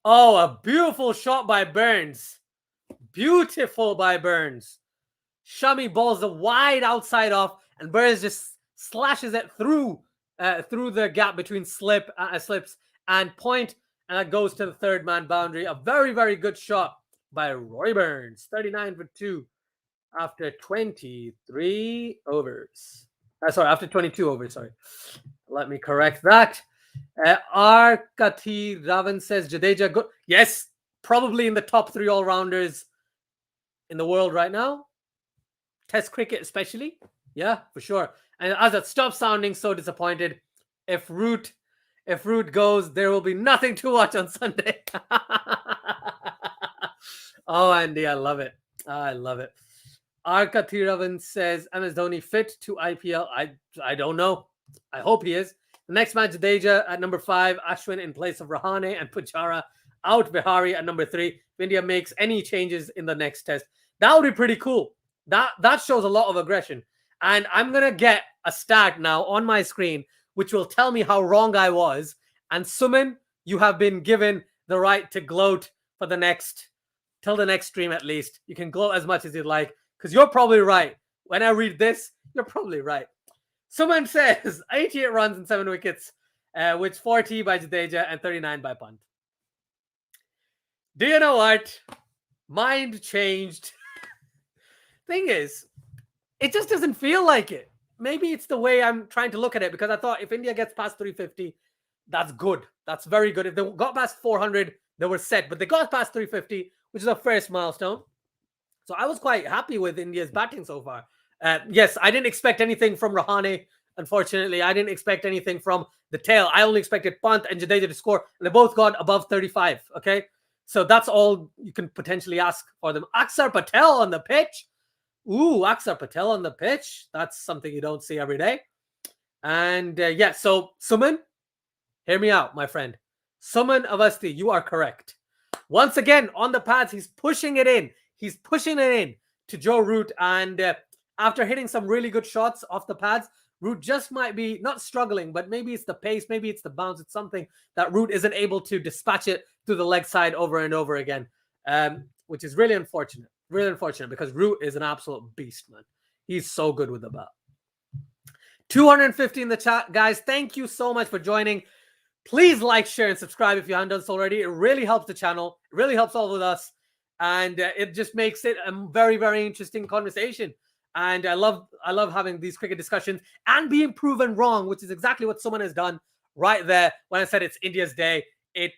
Oh, a beautiful shot by Burns. Beautiful by Burns. Shami balls the wide outside off, and Burns just slashes it through the gap between slips and point, and that goes to the third man boundary. A very, very good shot by Roy Burns. 39 for 2 after 23 overs. After 22 overs. Sorry. Let me correct that. Arkati Ravan says Jadeja good. Yes, probably in the top 3 all-rounders in the world right now. Test cricket especially. Yeah, for sure. And as it stops sounding so disappointed, if Root goes, there will be nothing to watch on Sunday. Oh, Andy, I love it. Arkati Ravan says, MS Dhoni fit to IPL? I don't know. I hope he is. The next match, Jadeja at number 5, Ashwin in place of Rahane, and Pujara out Bihari at number 3. If India makes any changes in the next test, that would be pretty cool. That shows a lot of aggression. And I'm going to get a stat now on my screen, which will tell me how wrong I was. And Suman, you have been given the right to gloat for till the next stream at least. You can gloat as much as you'd like, because you're probably right. When I read this, you're probably right. Suman says 88 runs and 7 wickets, with 40 by Jadeja and 39 by Pant. Do you know what? Mind changed. Thing is, it just doesn't feel like it. Maybe it's the way I'm trying to look at it, because I thought if India gets past 350, that's good. That's very good. If they got past 400, they were set. But they got past 350, which is a first milestone. So I was quite happy with India's batting so far. Yes, I didn't expect anything from Rahane. Unfortunately, I didn't expect anything from the tail. I only expected Pant and Jadeja to score. And they both got above 35. Okay, so that's all you can potentially ask for them. Akshar Patel on the pitch. Ooh, Akshar Patel on the pitch. That's something you don't see every day. And yeah, so Suman, hear me out, my friend. Suman Avasti, you are correct. Once again, on the pads, he's pushing it in. He's pushing it in to Joe Root. And after hitting some really good shots off the pads, Root just might be not struggling, but maybe it's the pace, maybe it's the bounce. It's something that Root isn't able to dispatch it through the leg side over and over again, which is really unfortunate. Really unfortunate, because Root is an absolute beast, man. He's so good with the bat. 250 in the chat, guys. Thank you so much for joining. Please like, share, and subscribe if you haven't done so already. It really helps the channel. It really helps all of us. And it just makes it a very, very interesting conversation. And I love having these cricket discussions and being proven wrong, which is exactly what someone has done right there. When I said it's India's day, it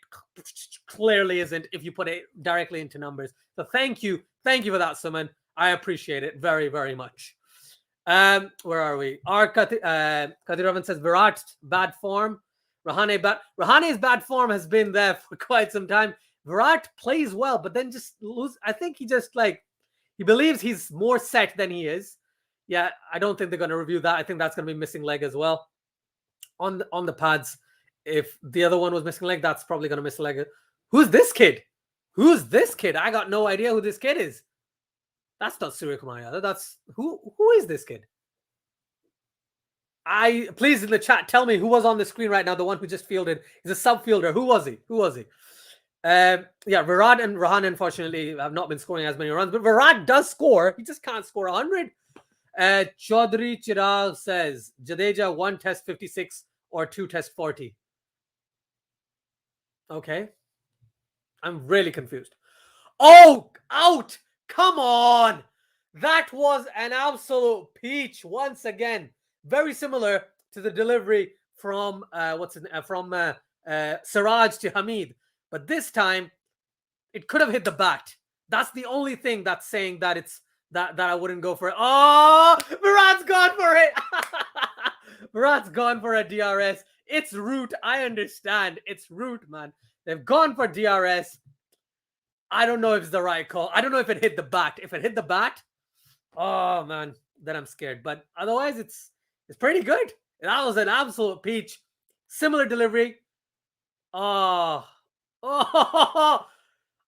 clearly isn't if you put it directly into numbers. So thank you for that, Suman. I appreciate it very, very much. Where are we? Kadiravan says Virat bad form. Rahane's bad form has been there for quite some time. Virat plays well, but then just lose. I think he just he believes he's more set than he is. Yeah, I don't think they're going to review that. I think that's going to be missing leg as well on the pads. If the other one was missing leg, that's probably going to miss a leg. Who's this kid? I got no idea who this kid is. That's not Surya Kumar Yadav. That's who is this kid? Please in the chat tell me who was on the screen right now. The one who just fielded. He's a sub fielder. Who was he? Yeah, Virat and Rahane unfortunately have not been scoring as many runs, but Virat does score. He just can't score 100. Chaudhary Chirag says Jadeja 1 test 56 or 2 test 40. Okay. I'm really confused. Oh, out! Come on! That was an absolute peach once again. Very similar to the delivery from Siraj to Hamid. But this time, it could have hit the bat. That's the only thing that's saying that it's that I wouldn't go for it. Oh, Virat's gone for it. Virat's gone for a DRS. It's Root. I understand. It's Root, man. They've gone for DRS. I don't know if it's the right call. I don't know if it hit the bat. If it hit the bat, oh man, then I'm scared. But otherwise, it's pretty good. That was an absolute peach. Similar delivery. Oh, oh,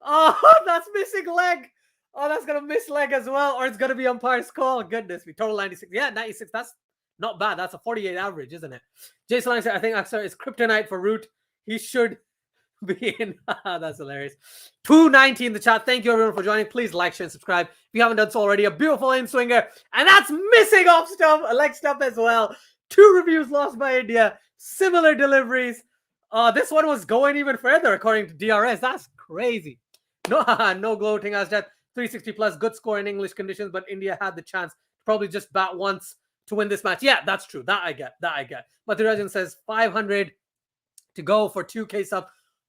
oh, that's missing leg. Oh, that's gonna miss leg as well, or it's gonna be umpire's call. Goodness me, total 96. Yeah, 96. That's not bad. That's a 48 average, isn't it? Jason Lang said, I think Axar is kryptonite for Root. He should be in. That's hilarious. 290 in the chat. Thank you everyone for joining. Please like, share, and subscribe if you haven't done so already. A beautiful in swinger, and that's missing off stump, a leg stump as well. 2 reviews lost by India. Similar deliveries. This one was going even further according to DRS. That's crazy. No, no gloating as that. 360 plus, good score in English conditions, but India had the chance to probably just bat once to win this match. Yeah, that's true. That I get. Mathurajan says 500 to go for 2K sub.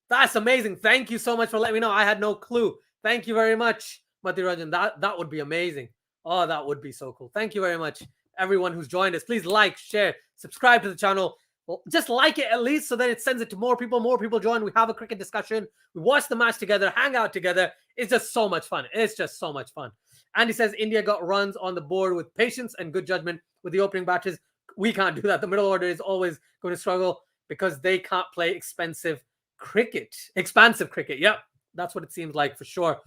That's amazing. Thank you so much for letting me know. I had no clue. Thank you very much, Mathurajan. That would be amazing. Oh, that would be so cool. Thank you very much, everyone who's joined us. Please like, share, subscribe to the channel. Well, just like it at least so that it sends it to more people. More people join. We have a cricket discussion. We watch the match together, hang out together. It's just so much fun. It's just so much fun. Andy says India got runs on the board with patience and good judgment with the opening batters. We can't do that. The middle order is always going to struggle because they can't play expansive cricket. Yep, that's what it seems like for sure.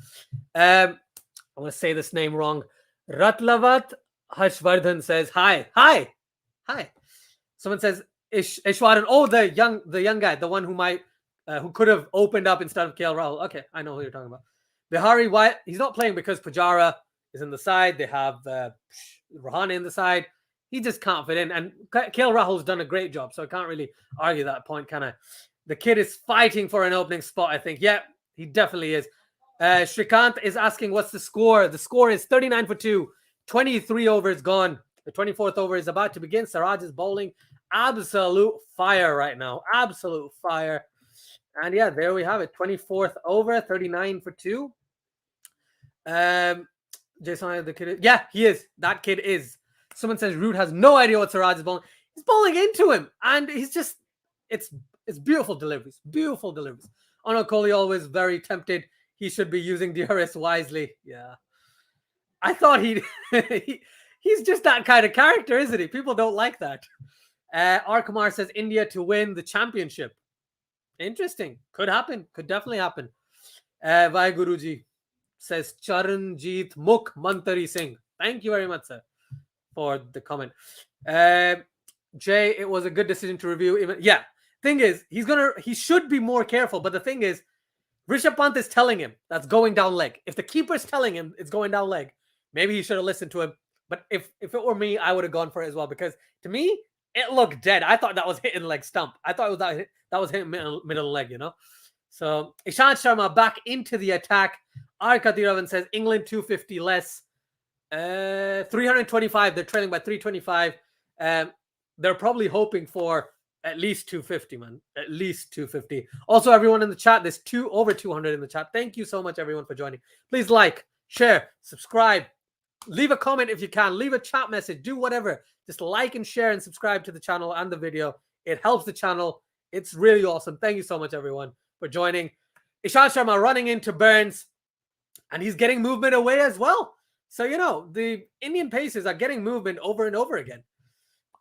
I'm going to say this name wrong. Ratlavat Harshvardhan says hi. Someone says Ishwaran. Oh, the young guy, the one who could have opened up instead of KL Rahul. Okay, I know who you're talking about. Bihari, why he's not playing because Pujara is in the side. They have Rahane in the side. He just can't fit in. And KL Rahul's done a great job, so I can't really argue that point, can I? The kid is fighting for an opening spot, I think. Yeah, he definitely is. Shrikant is asking, what's the score? The score is 39 for 2. 23 overs gone. The 24th over is about to begin. Siraj is bowling. Absolute fire right now. Absolute fire. And yeah, there we have it. 24th over, 39 for 2. Jason, the kid is, yeah, he is. That kid is. Someone says Root has no idea what Siraj is bowling. He's bowling into him. And he's just, it's beautiful deliveries. Beautiful deliveries. Ono Kohli always very tempted. He should be using DRS wisely. Yeah. I thought he's just that kind of character, isn't he? People don't like that. Arkamar says India to win the championship. Interesting. Could happen. Could definitely happen. Vai Guruji says Charanjit Mukh Mantari Singh. Thank you very much, sir, for the comment. Jay, it was a good decision to review. Even yeah. Thing is, he should be more careful. But the thing is, Rishabh Pant is telling him that's going down leg. If the keeper's telling him it's going down leg, maybe he should have listened to him. But if it were me, I would have gone for it as well. Because to me, it looked dead. I thought that was hitting leg stump. I thought it was that was hitting middle leg, you know. So Ishant Sharma back into the attack. R. Katiravan says England 250 less. 325. They're trailing by 325. They're probably hoping for at least 250, man. At least 250. Also, everyone in the chat, there's over 200 in the chat. Thank you so much, everyone, for joining. Please like, share, subscribe. Leave a comment if you can. Leave a chat message. Do whatever. Just like and share and subscribe to the channel and the video. It helps the channel. It's really awesome. Thank you so much, everyone, for joining. Ishant Sharma running into Burns, and he's getting movement away as well. So, you know, the Indian Pacers are getting movement over and over again.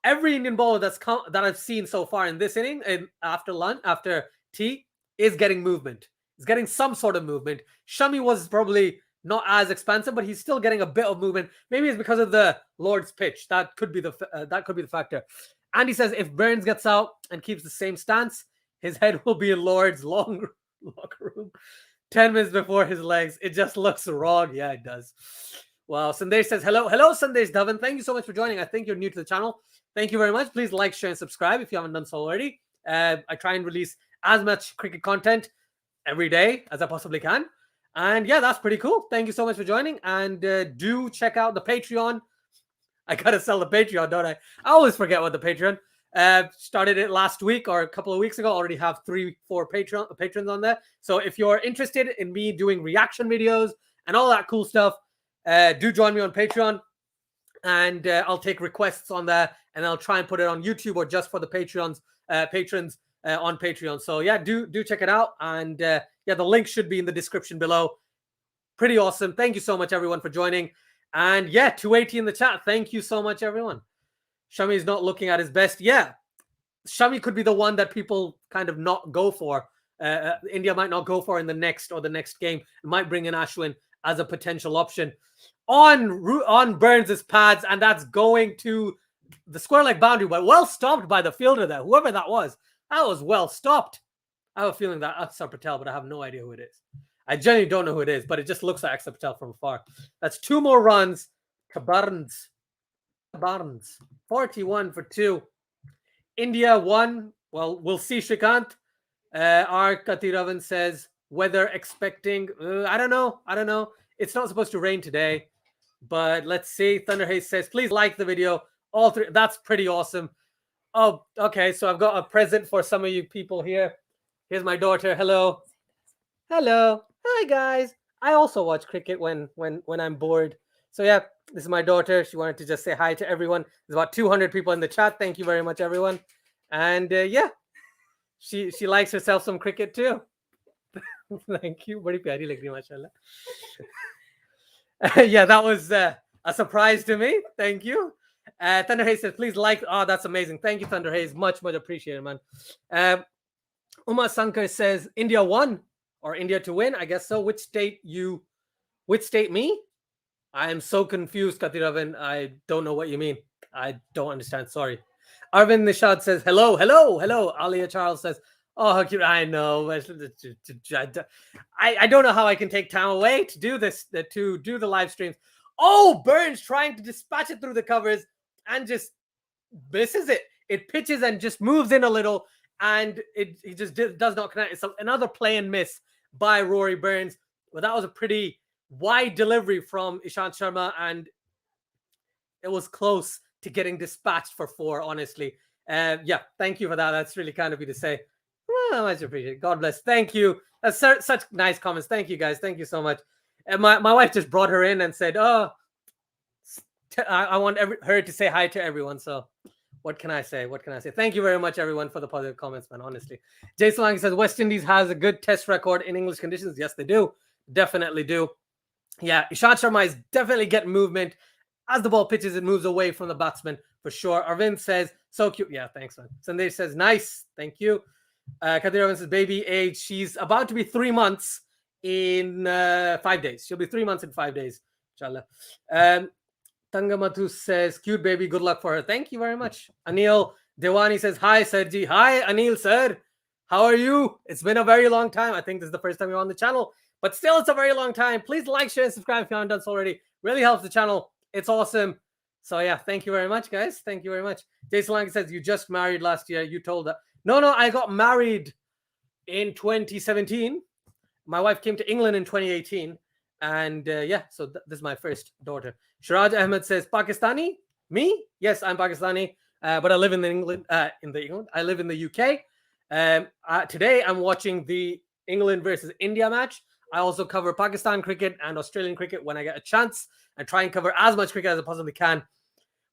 Every Indian bowler that I've seen so far in this inning, and after tea, is getting movement. He's getting some sort of movement. Shami was probably not as expansive, but he's still getting a bit of movement. Maybe it's because of the Lord's pitch. That could be the factor. Andy says if Burns gets out and keeps the same stance, his head will be in Lord's long locker room 10 minutes before his legs. It just looks wrong. Yeah, it does. Wow. Sandesh says hello. Hello, Sandesh Dhawan. Thank you so much for joining. I think you're new to the channel. Thank you very much. Please like, share, and subscribe if you haven't done so already. I try and release as much cricket content every day as I possibly can. And yeah, that's pretty cool. Thank you so much for joining. And do check out the Patreon. I got to sell the Patreon, don't I? I always forget what the Patreon. Started it last week or a couple of weeks ago. Already have 3-4 patrons on there. So if you're interested in me doing reaction videos and all that cool stuff, do join me on Patreon. And I'll take requests on there. And I'll try and put it on YouTube or just for the Patreons patrons on Patreon. So yeah, do check it out. And yeah, the link should be in the description below. Pretty awesome. Thank you so much, everyone, for joining. And yeah, 280 in the chat. Thank you so much, everyone. Shami is not looking at his best. Yeah, Shami could be the one that people kind of not go for. India might not go for in the next game. It might bring in Ashwin as a potential option on Burns' pads, and that's going to the square leg boundary, but well stopped by the fielder there. Whoever that was well stopped. I have a feeling that that's Akshar Patel, but I have no idea who it is. I genuinely don't know who it is, but it just looks like Akshar Patel from afar. That's 2 more runs to Barnes. 41 for 2. India 1. Well, we'll see, Shrikant. R. Katiravan says, weather expecting. I don't know. It's not supposed to rain today, but let's see. Thunder Haze says, please like the video. All 3. That's pretty awesome. Oh, okay. So I've got a present for some of you people here. Here's my daughter. Hello. Hi, guys. I also watch cricket when I'm bored. So yeah, this is my daughter. She wanted to just say hi to everyone. There's about 200 people in the chat. Thank you very much, everyone. And yeah, she likes herself some cricket too. Thank you. Badi pyari lag rahi, mashallah. Yeah, that was a surprise to me. Thank you. Thunder Haze says, please like. Oh, that's amazing. Thank you, Thunder Haze. Much appreciated, man. Uma Sankar says, India won or India to win. I guess so. Which state me? I am so confused, Katiravan. I don't know what you mean. I don't understand. Sorry. Arvind Nishad says, hello. Alia Charles says, oh, how cute. I know. I don't know how I can take time away to do this, to do the live streams. Oh, Burns trying to dispatch it through the covers and just misses it. It pitches and just moves in a little, and it just does not connect. It's another play and miss by Rory Burns. Well, that was a pretty wide delivery from Ishant Sharma, and it was close to getting dispatched for 4, honestly. Yeah, thank you for that. That's really kind of you to say. Well, much appreciated. God bless. Thank you. That's such nice comments. Thank you, guys. Thank you so much. And my wife just brought her in and said, oh, I want her to say hi to everyone. So what can I say? Thank you very much, everyone, for the positive comments, man, honestly. Jason Lang says, West Indies has a good test record in English conditions. Yes, they do. Definitely do. Yeah, Ishant Sharma is definitely getting movement. As the ball pitches, it moves away from the batsman for sure. Arvind says, so cute. Yeah, thanks, man. Sandesh says, nice. Thank you. Kadir says, baby age. She's about to be 3 months in 5 days. She'll be 3 months in 5 days, inshallah. Tangamatu says, cute baby. Good luck for her. Thank you very much. Anil Dewani says, hi, Serji. Hi, Anil, sir. How are you? It's been a very long time. I think this is the first time you're on the channel, but still, it's a very long time. Please like, share, and subscribe if you haven't done so already. Really helps the channel. It's awesome. So yeah, thank you very much, guys. Thank you very much. Jason Lang says, you just married last year. You told that. No, I got married in 2017. My wife came to England in 2018. And yeah, so this is my first daughter. Shiraj Ahmed says, Pakistani? Me? Yes, I'm Pakistani. But I live in England. I live in the UK. Today, I'm watching the England versus India match. I also cover Pakistan cricket and Australian cricket when I get a chance. I try and cover as much cricket as I possibly can,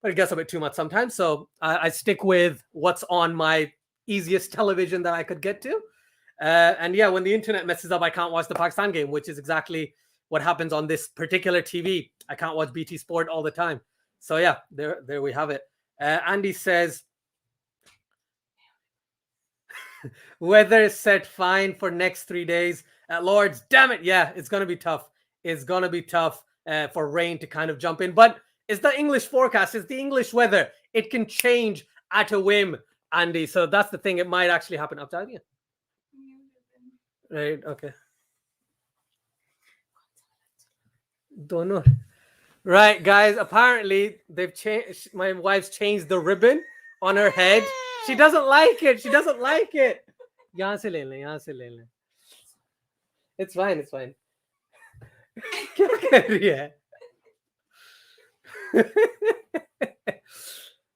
but it gets a bit too much sometimes. So I stick with what's on my easiest television that I could get to. And yeah, when the internet messes up, I can't watch the Pakistan game, which is exactly what happens on this particular TV. I can't watch BT Sport all the time. So yeah, there we have it. Andy says, weather set fine for next 3 days at Lord's. Damn it. Yeah, it's going to be tough. It's going to be tough for rain to kind of jump in. But it's the English forecast. It's the English weather. It can change at a whim, Andy. So that's the thing. It might actually happen. Up to you. Right. Okay. Dono. Right, guys. Apparently, they've changed. My wife's changed the ribbon on her head. She doesn't like it. Yahan se le le, yahan se le le. It's fine. Kya kar rahi hai?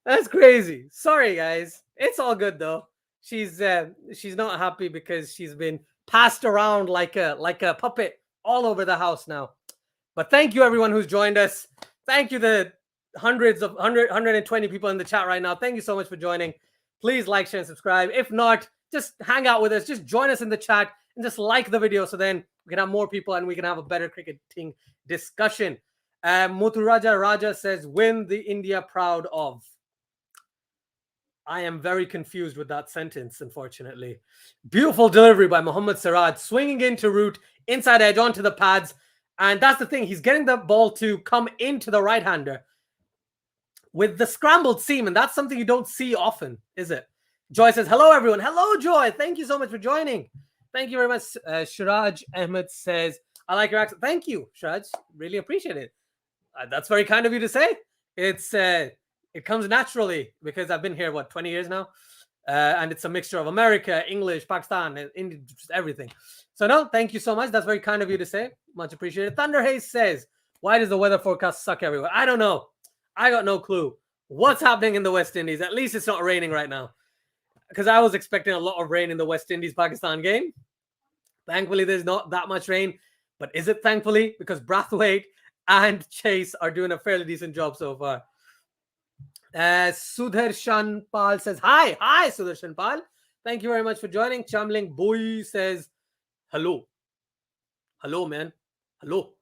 That's crazy. Sorry, guys. It's all good though. She's not happy because she's been passed around like a puppet all over the house now. But thank you everyone who's joined us. Thank you the 120 people in the chat right now. Thank you so much for joining. Please like, share, and subscribe. If not, just hang out with us. Just join us in the chat and just like the video so then we can have more people and we can have a better cricketing discussion. Muturaja Raja says, win the India proud of. I am very confused with that sentence, unfortunately. Beautiful delivery by Mohammad Siraj, swinging into route, inside edge onto the pads. And that's the thing. He's getting the ball to come into the right-hander with the scrambled seam. And that's something you don't see often, is it? Joy says, hello, everyone. Hello, Joy. Thank you so much for joining. Thank you very much. Shiraj Ahmed says, I like your accent. Thank you, Shiraj. Really appreciate it. That's very kind of you to say. It comes naturally because I've been here, 20 years now? And it's a mixture of America, English, Pakistan, India, just everything. So no, thank you so much. That's very kind of you to say. Much appreciated. Thunder Hayes says, why does the weather forecast suck everywhere? I don't know. I got no clue. What's happening in the West Indies? At least it's not raining right now. Because I was expecting a lot of rain in the West Indies-Pakistan game. Thankfully, there's not that much rain. But is it thankfully? Because Brathwaite and Chase are doing a fairly decent job so far. Sudarshan Pal says, hi Sudarshan Pal. Thank you very much for joining. Chamling Boy says, hello, man, hello.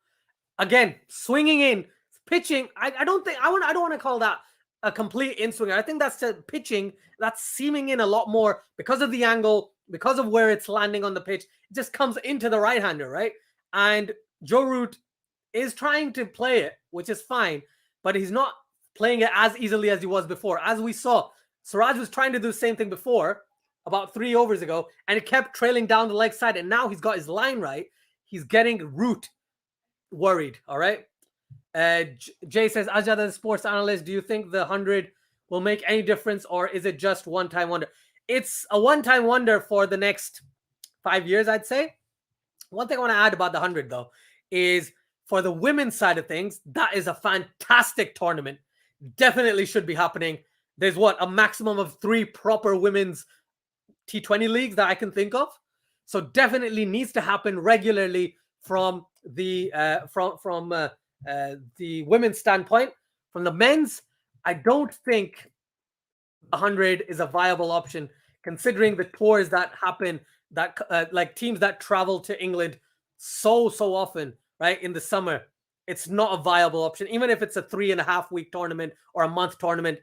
Again, swinging in, pitching. I don't want to call that a complete in swinger. I think that's pitching. That's seaming in a lot more because of the angle, because of where it's landing on the pitch. It just comes into the right-hander, right? And Joe Root is trying to play it, which is fine, but he's not playing it as easily as he was before. As we saw, Siraj was trying to do the same thing before, about 3 overs ago, and it kept trailing down the leg side, and now he's got his line right. He's getting Root worried, all right? Jay says, Ajad, as a sports analyst, do you think the 100 will make any difference, or is it just one-time wonder? It's a one-time wonder for the next 5 years, I'd say. One thing I want to add about the 100, though, is for the women's side of things, that is a fantastic tournament. Definitely should be happening. There's a maximum of 3 proper women's T20 leagues that I can think of. So definitely needs to happen regularly from the women's standpoint. From the men's, I don't think 100 is a viable option, considering the tours that happen, that like teams that travel to England so often, right, in the summer. It's not a viable option. Even if it's a 3.5-week tournament or a month tournament,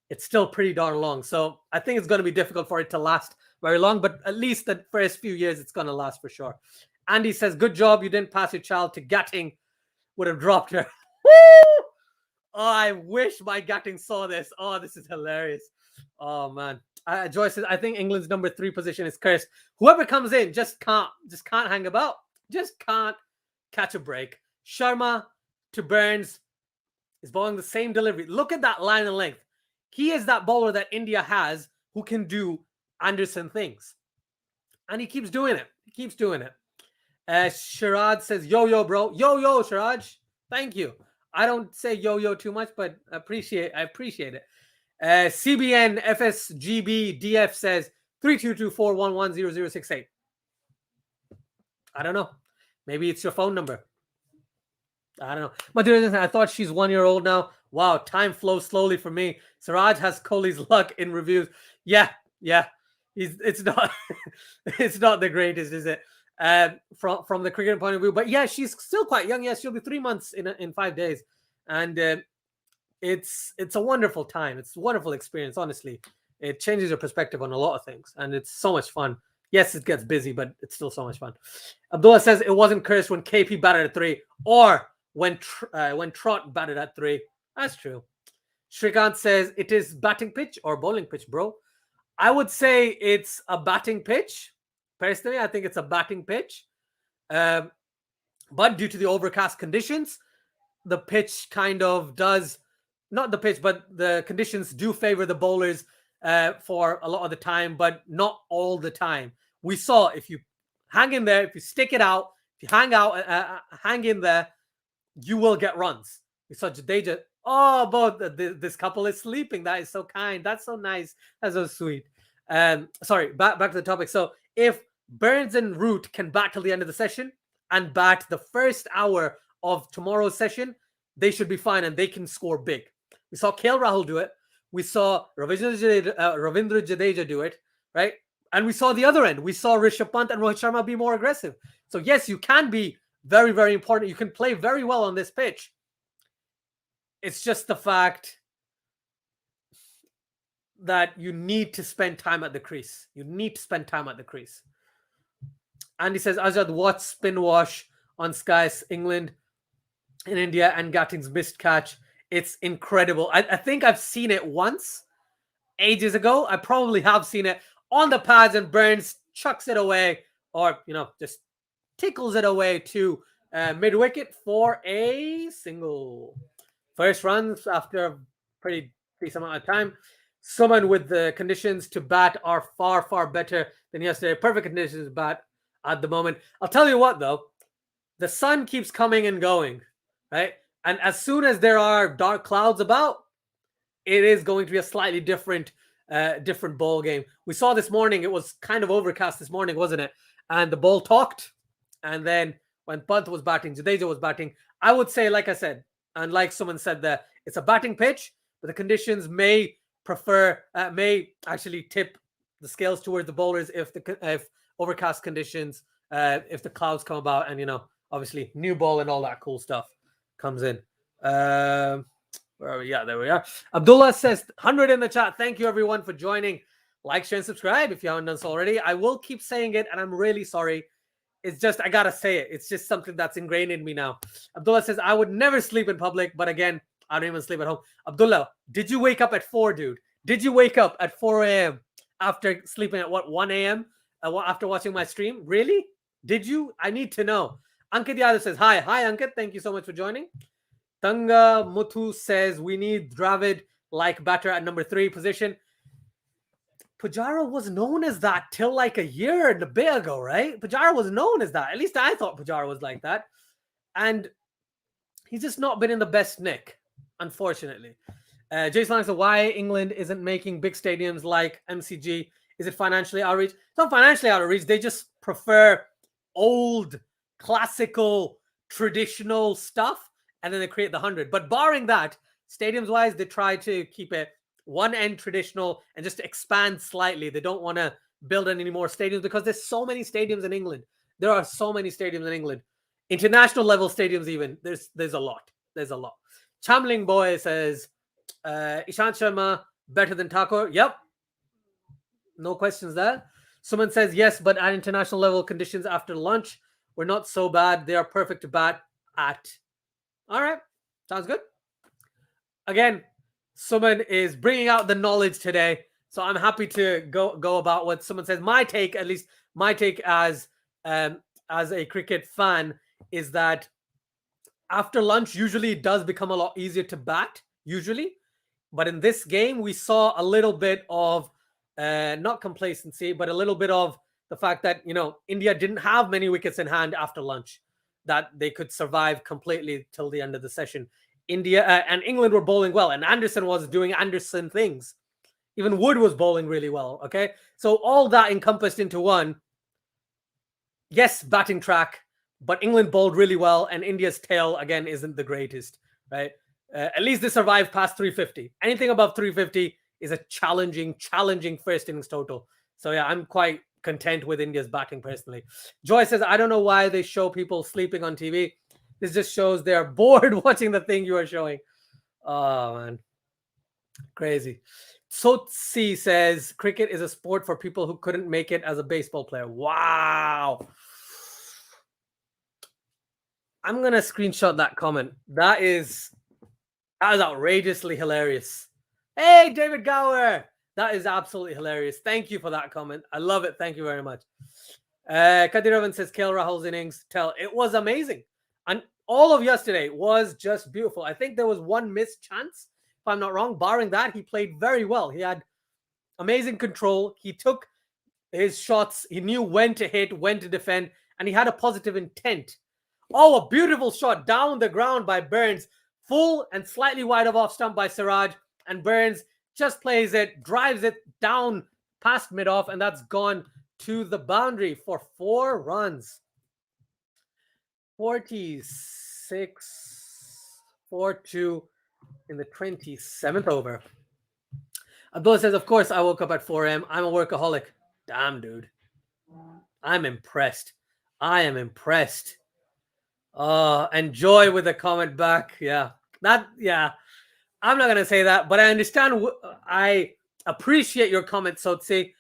it's still pretty darn long. So I think it's going to be difficult for it to last very long, but at least the first few years, it's going to last for sure. Andy says, good job. You didn't pass your child to Gatting. Would have dropped her. Woo! Oh, I wish my Gatting saw this. Oh, this is hilarious. Oh, man. Joyce says, I think England's number 3 position is cursed. Whoever comes in just can't hang about. Just can't catch a break. Sharma to Burns is bowling the same delivery. Look at that line and length. He is that bowler that India has who can do Anderson things. And he keeps doing it. He keeps doing it. Sharad says, yo, bro. Yo, Sharaj. Thank you. I don't say yo too much, but I appreciate it. CBN FSGB DF says 3224110068. I don't know. Maybe it's your phone number. I don't know. But I thought she's 1 year old now. Wow, time flows slowly for me. Siraj has Kohli's luck in reviews. Yeah. It's not it's not the greatest, is it? From the cricket point of view. But yeah, she's still quite young. Yes, she'll be 3 months in 5 days. And it's a wonderful time. It's a wonderful experience, honestly. It changes your perspective on a lot of things. And it's so much fun. Yes, it gets busy, but it's still so much fun. Abdullah says it wasn't cursed when KP batted at 3 or when Trot batted at 3. That's true. Shrikant says it is batting pitch or bowling pitch, bro. I would say it's a batting pitch. Personally, I think it's a batting pitch. But due to the overcast conditions, the pitch kind of does, not the pitch, but the conditions do favor the bowlers for a lot of the time, but not all the time. We saw if you hang in there, if you stick it out, if you hang in there, you will get runs. We saw Jadeja. Oh, but this couple is sleeping. That is so kind. That's so nice. That's so sweet. Sorry, back to the topic. So if Burns and Root can bat till the end of the session and bat the first hour of tomorrow's session, they should be fine and they can score big. We saw KL Rahul do it. We saw Ravindra Jadeja do it, right? And we saw the other end. We saw Rishabh Pant and Rohit Sharma be more aggressive. So yes, you can be very, very important. You can play very well on this pitch. It's just the fact that you need to spend time at the crease. You need to spend time at the crease. Andy says, Azad, watch spin wash on Sky's England in India and Gatting's missed catch. It's incredible. I think I've seen it once ages ago. I probably have seen it on the pads, and Burns chucks it away, or just tickles it away to mid wicket for a single. First runs after a pretty decent amount of time. Someone with the conditions to bat are far, far better than yesterday. Perfect conditions to bat at the moment. I'll tell you what, though, the sun keeps coming and going, right? And as soon as there are dark clouds about, it is going to be a slightly different ball game. We saw this morning, it was kind of overcast this morning, wasn't it? And the ball talked. And then when Pant was batting, Jadeja was batting. I would say, like I said, and like someone said that it's a batting pitch, but the conditions may actually tip the scales towards the bowlers if overcast conditions, if the clouds come about, and obviously new ball and all that cool stuff comes in. Where are we? Yeah, there we are. Abdullah says 100 in the chat. Thank you everyone for joining. Like, share, and subscribe if you haven't done so already. I will keep saying it, and I'm really sorry. It's just, I gotta say it. It's just something that's ingrained in me now. Abdullah says, I would never sleep in public, but again, I don't even sleep at home. Abdullah, did you wake up at 4, dude? Did you wake up at 4 a.m. after sleeping at 1 a.m. After watching my stream? Really? Did you? I need to know. Ankit Yadav says, hi. Hi, Ankit. Thank you so much for joining. Tanga Muthu says, we need Dravid like batter at number 3 position. Pujara was known as that till like a year and a bit ago, right? Pujara was known as that. At least I thought Pujara was like that. And he's just not been in the best nick, unfortunately. Jason Lang said, why England isn't making big stadiums like MCG? Is it financially out of reach? It's not financially out of reach. They just prefer old, classical, traditional stuff, and then they create the 100. But barring that, stadiums-wise, they try to keep it one end traditional and just expand slightly. They don't want to build any more stadiums because there's so many stadiums in England. There are so many stadiums in England. International level stadiums even. There's a lot. There's a lot. Chamling Boy says, Ishant Sharma better than Thakur. Yep. No questions there. Someone says, yes, but at international level conditions after lunch were not so bad. They are perfect to bat at. All right. Sounds good. Again, someone is bringing out the knowledge today, so I'm happy to go about what someone says. My take, at least my take as a cricket fan, is that after lunch usually it does become a lot easier to bat, usually. But in this game, we saw a little bit of not complacency, but a little bit of the fact that India didn't have many wickets in hand after lunch that they could survive completely till the end of the session. India and England were bowling well, and Anderson was doing Anderson things. Even Wood was bowling really well. Okay, so all that encompassed into one. Yes, batting track, but England bowled really well, and India's tail again isn't the greatest, right? At least they survived past 350. Anything above 350 is a challenging first innings total. So yeah, I'm quite content with India's batting personally. Joy says, I don't know why they show people sleeping on TV. This just shows they're bored watching the thing you are showing. Oh, man. Crazy. Sotsi says, cricket is a sport for people who couldn't make it as a baseball player. Wow. I'm going to screenshot that comment. That is outrageously hilarious. Hey, David Gower. That is absolutely hilarious. Thank you for that comment. I love it. Thank you very much. Kadiravan says, KL Rahul's innings it was amazing. And all of yesterday was just beautiful. I think there was one missed chance, if I'm not wrong. Barring that, he played very well. He had amazing control. He took his shots. He knew when to hit, when to defend, and he had a positive intent. Oh, a beautiful shot down the ground by Burns. Full and slightly wide of off stump by Siraj. And Burns just plays it, drives it down past mid-off, and that's gone to the boundary for 4 runs. 46-4-2 in the 27th over. Abdullah says, of course, I woke up at 4 a.m. I'm a workaholic. Damn, dude. I'm impressed. I am impressed. And Joy with a comment back. Yeah. I'm not going to say that, but I understand. I appreciate your comment, Sotsi.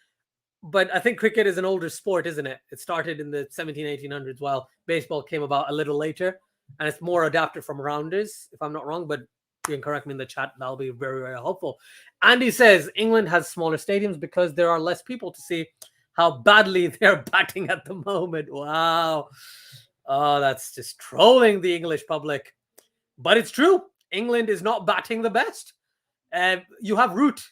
But I think cricket is an older sport, isn't it? It started in the 1800s, while baseball came about a little later. And it's more adapted from rounders, if I'm not wrong. But you can correct me in the chat. That'll be very, very helpful. Andy says England has smaller stadiums because there are less people to see how badly they're batting at the moment. Wow. Oh, that's just trolling the English public. But it's true. England is not batting the best. You have Root.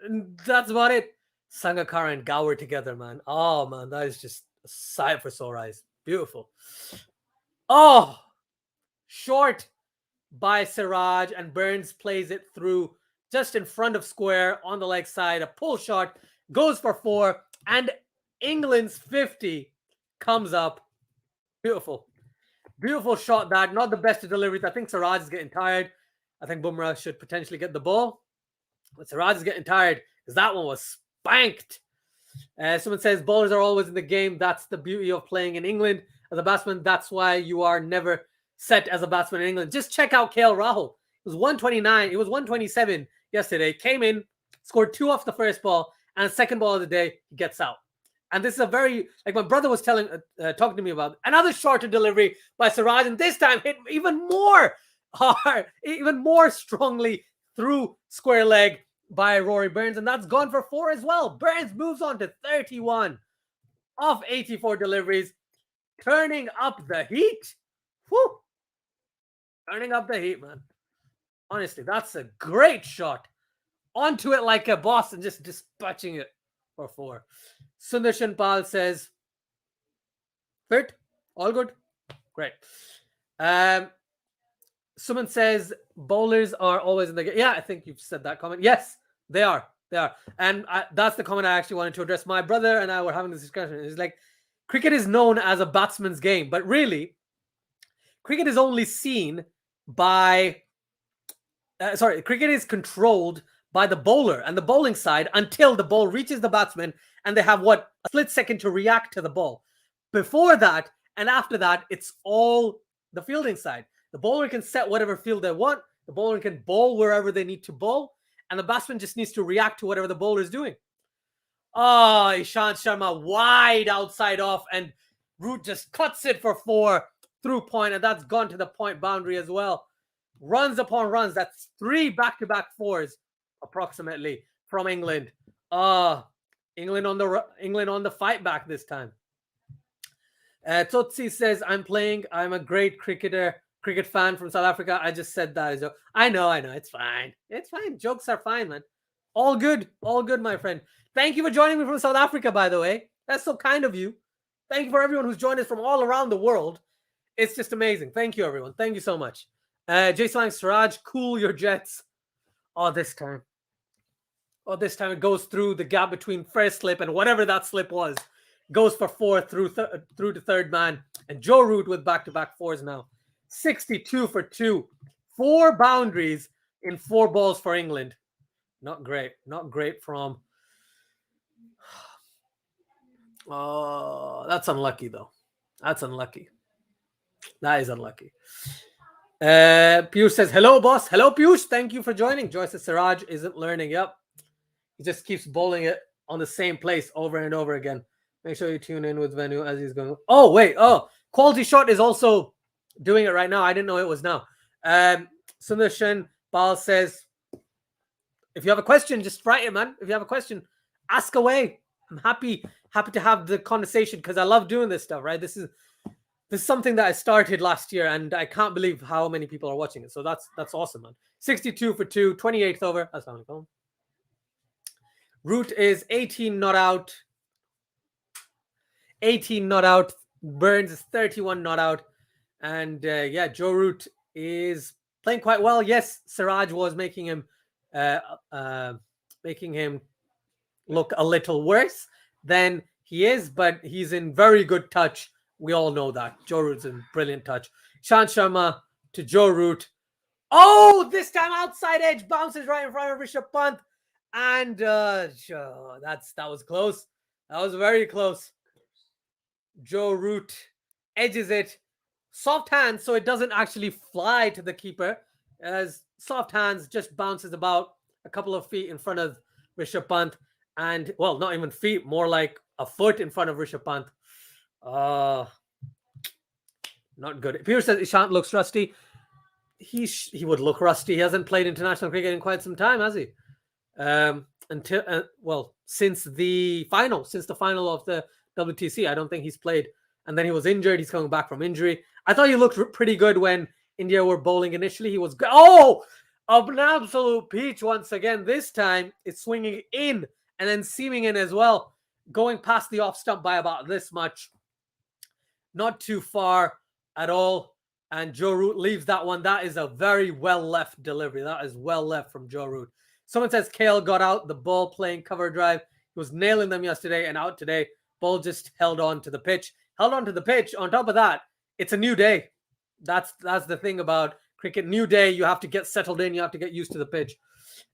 And that's about it. Sangakkara and Gower together, man. Oh, man. That is just a sight for sore eyes. Beautiful. Oh, short by Siraj, and Burns plays it through just in front of square on the leg side. A pull shot goes for 4, and England's 50 comes up. Beautiful. Beautiful shot that. Not the best of deliveries. I think Siraj is getting tired. I think Bumrah should potentially get the ball. But Siraj is getting tired because that one was spanked. Someone says bowlers are always in the game. That's the beauty of playing in England as a batsman. That's why you are never set as a batsman in England. Just check out KL Rahul. It was 129. It was 127 yesterday. Came in, scored 2 off the first ball, and the second ball of the day, he gets out. And this is a very, like my brother was talking to me about, another shorter delivery by Siraj, and this time hit even more hard, even more strongly through square leg by Rory Burns, and that's gone for 4 as well. Burns moves on to 31 off 84 deliveries, turning up the heat. Whew. Turning up the heat, man. Honestly, that's a great shot. Onto it like a boss and just dispatching it for 4. Sundarshan Pal says, fit, all good, great. Someone says bowlers are always in the game. Yeah, I think you've said that comment. Yes, they are. They are. And that's the comment I actually wanted to address. My brother and I were having this discussion. It's like, cricket is known as a batsman's game, but really, cricket is only seen by, cricket is controlled by the bowler and the bowling side until the ball reaches the batsman and they have a split second to react to the ball. Before that and after that, it's all the fielding side. The bowler can set whatever field they want. The bowler can bowl wherever they need to bowl. And the batsman just needs to react to whatever the bowler is doing. Oh, Ishant Sharma wide outside off, and Root just cuts it for 4 through point, and that's gone to the point boundary as well. Runs upon runs. That's 3 back-to-back 4s approximately from England. England on the fight back this time. Totsi says, I'm a great cricket fan from South Africa. I just said that as a joke. I know. It's fine. It's fine. Jokes are fine, man. All good, my friend. Thank you for joining me from South Africa, by the way. That's so kind of you. Thank you for everyone who's joined us from all around the world. It's just amazing. Thank you, everyone. Thank you so much. Jason Siraj, cool your jets. This time it goes through the gap between first slip and whatever that slip was. Goes for 4 through to third man. And Joe Root with back-to-back 4s now. 62 for 2. 4 boundaries in 4 balls for England. Not great. Not great from... Oh, that's unlucky, though. That's unlucky. That is unlucky. Piyush says, hello, boss. Hello, Piyush. Thank you for joining. Joyce says, Siraj isn't learning. Yep. He just keeps bowling it on the same place over and over again. Make sure you tune in with Venu as he's going. Oh, wait. Oh, Quality Shot is also doing it right now. I didn't know it was now. Sundarshan Pal says, if you have a question, just write it, man. If you have a question, ask away. I'm happy to have the conversation because I love doing this stuff, right? This is something that I started last year, and I can't believe how many people are watching it. So that's awesome, man. 62 for 2, 28th over. Assalamu alaikum. Root is 18 not out. 18 not out. Burns is 31 not out. And Joe Root is playing quite well. Yes, Siraj was making him look a little worse than he is, but he's in very good touch. We all know that. Joe Root's in brilliant touch. Shant Sharma to Joe Root. Oh, this time outside edge bounces right in front of Rishabh Pant. And that was close. That was very close. Joe Root edges it. Soft hands, so it doesn't actually fly to the keeper, as soft hands just bounces about a couple of feet in front of Rishabh Pant. And, well, not even feet, more like a foot in front of Rishabh Pant. Not good. Pierce says Ishant looks rusty. He would look rusty. He hasn't played international cricket in quite some time, has he? Since the final of the WTC, I don't think he's played. And then he was injured. He's coming back from injury. I thought he looked pretty good when India were bowling initially. He was an absolute peach once again. This time it's swinging in and then seaming in as well, going past the off stump by about this much. Not too far at all. And Joe Root leaves that one. That is a very well left delivery. That is well left from Joe Root. Someone says Kale got out the ball playing cover drive. He was nailing them yesterday and out today. Ball just held on to the pitch. Held on to the pitch. On top of that, it's a new day. That's the thing about cricket. New day. You have to get settled in. You have to get used to the pitch.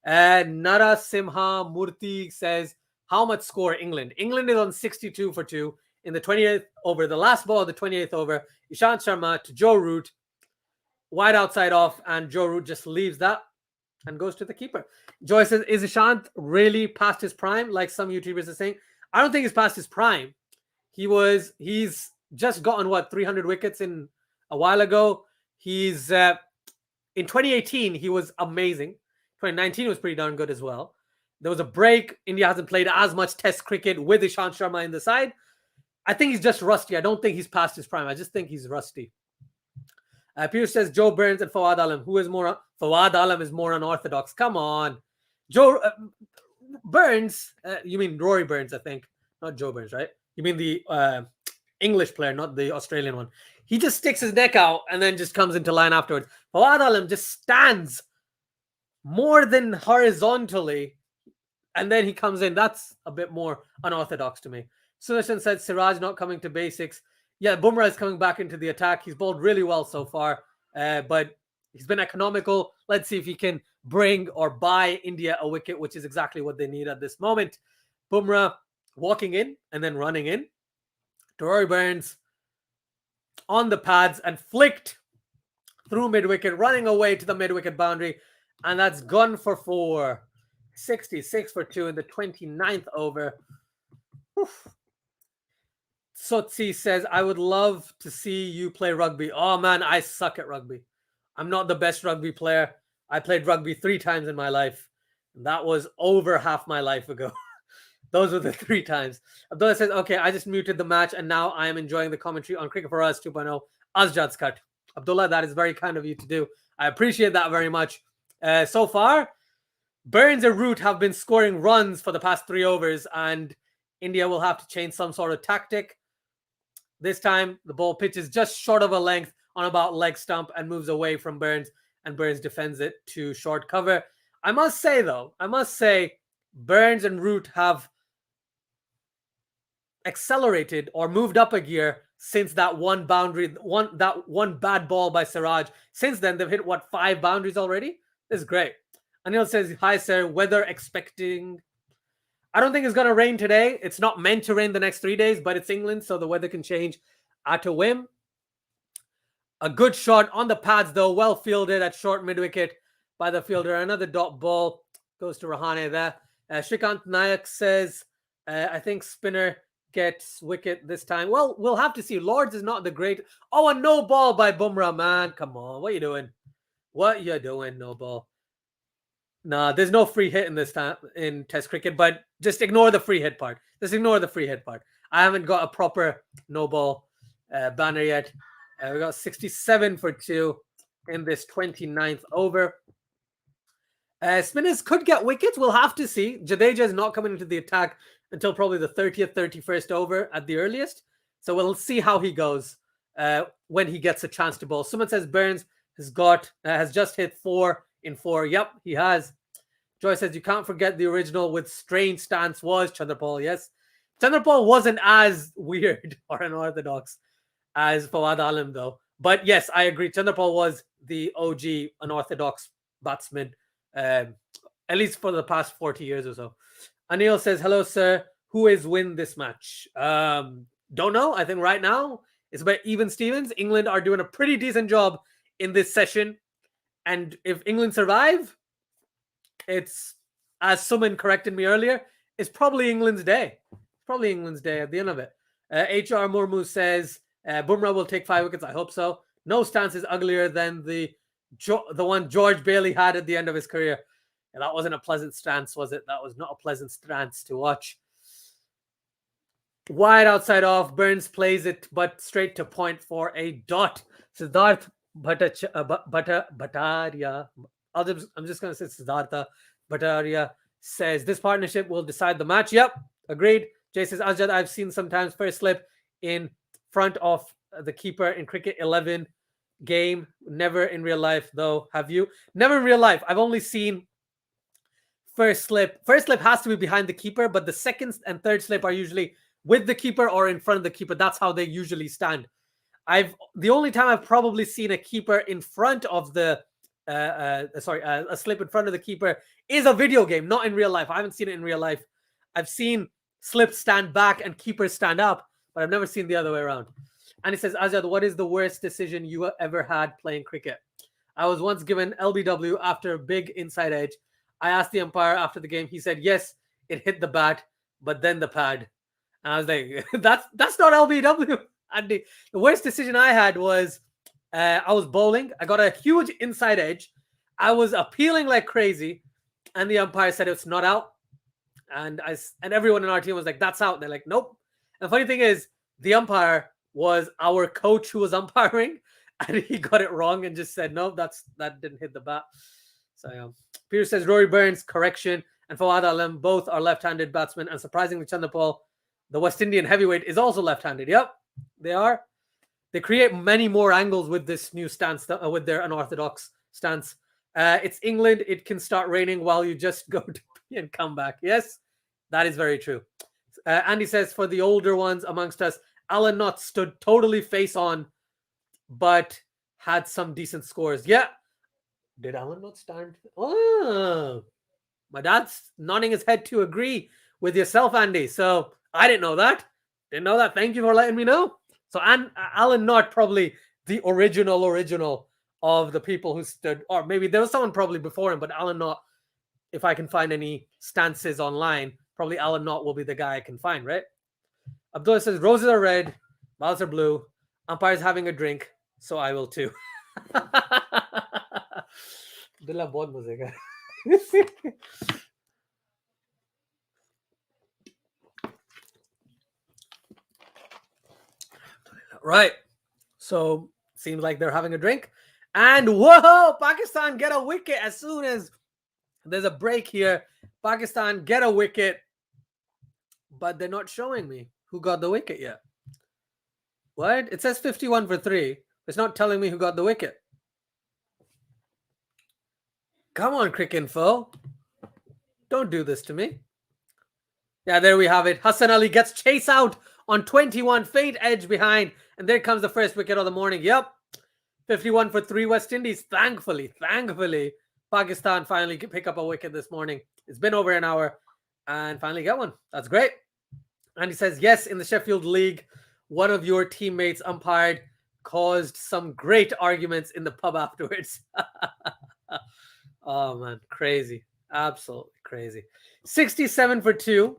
And Nara Simha Murthy says, how much score England? England is on 62 for 2 in the 28th over. The last ball of the 28th over. Ishant Sharma to Joe Root. Wide outside off. And Joe Root just leaves that and goes to the keeper. Joy says, is Ishant really past his prime, like some YouTubers are saying? I don't think he's past his prime. He's just gotten 300 wickets in a while ago. He's in 2018 he was amazing. 2019 was pretty darn good as well. There was a break. India hasn't played as much Test cricket with Ishant Sharma in the side. I think he's just rusty. I don't think he's past his prime. I just think he's rusty. Piyush says Joe Burns and Fawad Alam. Fawad Alam is more unorthodox. Come on. Joe Burns, you mean Rory Burns, I think. Not Joe Burns, right? You mean the English player, not the Australian one. He just sticks his neck out and then just comes into line afterwards. Fawad Alam just stands more than horizontally and then he comes in. That's a bit more unorthodox to me. Sudarshan said Siraj not coming to basics. Yeah, Bumrah is coming back into the attack. He's bowled really well so far, but he's been economical. Let's see if he can bring or buy India a wicket, which is exactly what they need at this moment. Bumrah walking in and then running in. Rory Burns on the pads and flicked through mid-wicket, running away to the mid-wicket boundary. And that's gone for 4. 66 for 2 in the 29th over. Oof. Sotsi says, I would love to see you play rugby. Oh, man, I suck at rugby. I'm not the best rugby player. I played rugby 3 times in my life. That was over half my life ago. Those were the 3 times. Abdullah says, okay, I just muted the match and now I am enjoying the commentary on Cricket for Us 2.0. Azjad's cut. Abdullah, that is very kind of you to do. I appreciate that very much. So far, Burns and Root have been scoring runs for the past 3 overs and India will have to change some sort of tactic. This time, the ball pitches just short of a length on about leg stump and moves away from Burns, and Burns defends it to short cover. I must say, Burns and Root have accelerated or moved up a gear since that one bad ball by Siraj. Since then, they've hit, 5 boundaries already? This is great. Anil says, hi, sir. Weather expecting... I don't think it's going to rain today. It's not meant to rain the next 3 days, but it's England, so the weather can change at a whim. A good shot on the pads, though. Well fielded at short mid-wicket by the fielder. Another dot ball goes to Rahane there. Shrikant Nayak says, I think spinner gets wicket this time. Well, we'll have to see. Lords is not the great... Oh, a no ball by Bumrah, man. Come on. What are you doing? What you doing, no ball? Nah, there's no free hit in this time in Test cricket, but just ignore the free hit part. Just ignore the free hit part. I haven't got a proper no ball banner yet. We got 67 for 2 in this 29th over. Spinners could get wickets. We'll have to see. Jadeja is not coming into the attack until probably the 30th, 31st over at the earliest. So we'll see how he goes when he gets a chance to bowl. Someone says Burns has just hit 4 in 4. Yep, he has. Joy says, you can't forget the original with strange stance was Chandrapal. Yes. Chandrapal wasn't as weird or unorthodox as Fawad Alam, though. But yes, I agree. Chandrapal was the OG unorthodox batsman. at least for the past 40 years or so. Anil says, hello, sir. Who is win this match? Don't know. I think right now it's about even Stevens. England are doing a pretty decent job in this session. And if England survive, it's, as someone corrected me earlier, it's probably England's day. Probably England's day at the end of it. HR Murmu says, Bumrah will take 5 wickets. I hope so. No stance is uglier than the one George Bailey had at the end of his career. And that wasn't a pleasant stance, was it? That was not a pleasant stance to watch. Wide outside off. Burns plays it, but straight to point for a dot. Siddharth Bhattaria. I'm just going to say Siddhartha Bhattaria says, this partnership will decide the match. Yep, agreed. Jay says, Ajad, I've seen sometimes first slip in front of the keeper in cricket 11 game. Never in real life, though. Have you? Never in real life. I've only seen first slip. First slip has to be behind the keeper, but the second and third slip are usually with the keeper or in front of the keeper. That's how they usually stand. The only time I've probably seen a keeper in front of the a slip in front of the keeper is a video game, not in real life. I haven't seen it in real life. I've seen slips stand back and keepers stand up, but I've never seen the other way around. And he says, Azad, what is the worst decision you ever had playing cricket? I was once given LBW after a big inside edge. I asked the umpire after the game. He said, yes, it hit the bat, but then the pad. And I was like, that's not LBW. And the worst decision I had was I was bowling. I got a huge inside edge. I was appealing like crazy. And the umpire said it's not out. And everyone in our team was like, that's out. And they're like, nope. And the funny thing is, the umpire was our coach who was umpiring. And he got it wrong and just said, no, that didn't hit the bat. So Peter says, Rory Burns, correction. And Fawad Alam, both are left-handed batsmen. And surprisingly, Chanderpaul, the West Indian heavyweight, is also left-handed. Yep, they are. They create many more angles with this new stance, with their unorthodox stance. It's England. It can start raining while you just go to pee and come back. Yes, that is very true. Andy says, for the older ones amongst us, Alan Knott stood totally face on, but had some decent scores. Yeah. Did Alan Knott stand? Oh, my dad's nodding his head to agree with yourself, Andy. So I didn't know that. Didn't know that. Thank you for letting me know. So Alan Knott, probably the original of the people who stood, or maybe there was someone probably before him, but Alan Knott, if I can find any stances online, probably Alan Knott will be the guy I can find, right? Abdullah says, roses are red, balls are blue, umpire's having a drink, so I will too. Abdullah bahut maze ka. Right. So seems like they're having a drink. And whoa, Pakistan get a wicket as soon as there's a break here. Pakistan get a wicket, but they're not showing me who got the wicket yet. What? It says 51 for 3. It's not telling me who got the wicket. Come on, Cricinfo. Don't do this to me. Yeah, there we have it. Hassan Ali gets chase out on 21, faint edge behind. And there comes the first wicket of the morning. Yep. 51 for 3 West Indies. Thankfully, Pakistan finally pick up a wicket this morning. It's been over an hour and finally get one. That's great. And he says, yes, in the Sheffield League, one of your teammates umpired, caused some great arguments in the pub afterwards. Oh, man. Crazy. Absolutely crazy. 67 for 2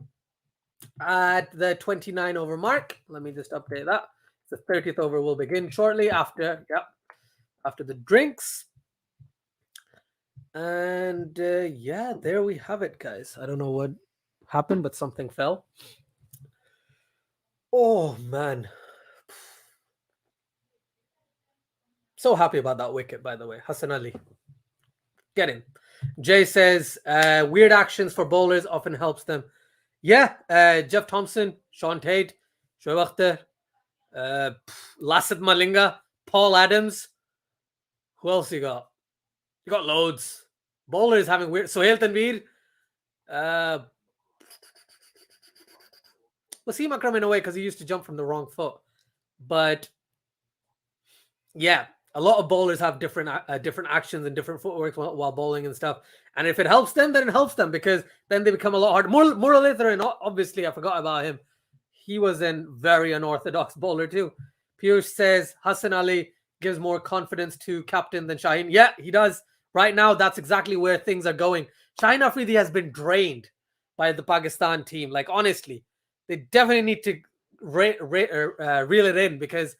at the 29 over mark. Let me just update that. The 30th over will begin shortly after the drinks. And yeah, there we have it, guys. I don't know what happened, but something fell. Oh, man. So happy about that wicket, by the way. Hassan Ali. Get him. Jay says, weird actions for bowlers often helps them. Yeah, Jeff Thompson, Sean Tate, Shoaib Akhtar, Lasith Malinga, Paul Adams. Who else you got? You got loads. Bowlers having weird. Sohail Tanveer. Wasim Akram in a way because he used to jump from the wrong foot. But yeah, a lot of bowlers have different actions and different footwork while bowling and stuff. And if it helps them, then it helps them because then they become a lot harder. Muralitharan, obviously, I forgot about him. He was a very unorthodox bowler too. Piyush says Hassan Ali gives more confidence to captain than Shaheen. Yeah, he does. Right now, that's exactly where things are going. Shaheen Afridi has been drained by the Pakistan team. Like, honestly, they definitely need to reel it in because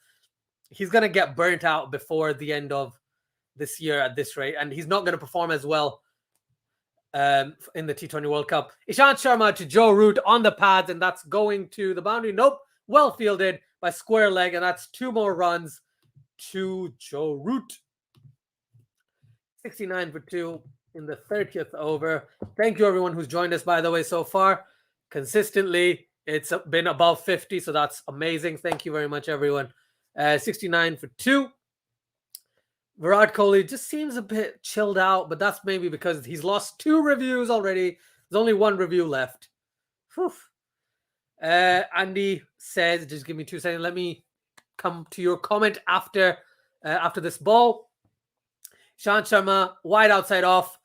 he's going to get burnt out before the end of this year at this rate, and he's not going to perform as well in the T20 World Cup. Ishant Sharma to Joe Root on the pads, and that's going to the boundary. Nope, well fielded by square leg, and that's 2 more runs to Joe Root. 69 for 2 in the 30th over. Thank you, everyone who's joined us, by the way, so far. Consistently, it's been above 50, so that's amazing. Thank you very much, everyone. 69 for 2. Virat Kohli just seems a bit chilled out, but that's maybe because he's lost 2 reviews already. There's only 1 review left. Andy says, just give me 2 seconds. Let me come to your comment after this ball. Shant Sharma, wide outside off,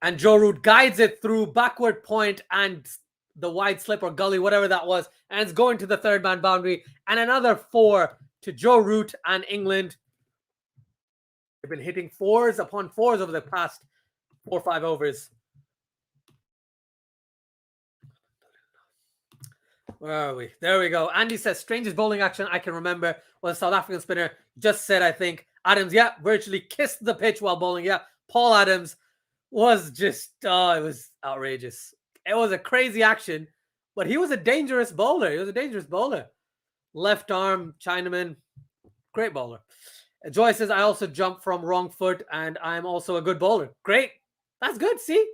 and Joe Root guides it through backward point and the wide slip or gully, whatever that was, and it's going to the third man boundary, and another 4 to Joe Root and England. They've been hitting 4s upon 4s over the past 4 or 5 overs. Where are we? There we go. Andy says, strangest bowling action I can remember was a South African spinner just said, I think, Adams, yeah, virtually kissed the pitch while bowling. Yeah, Paul Adams was just, it was outrageous. It was a crazy action, but he was a dangerous bowler. He was a dangerous bowler. Left arm, Chinaman, great bowler. Joy says, I also jump from wrong foot and I'm also a good bowler. Great. That's good. See?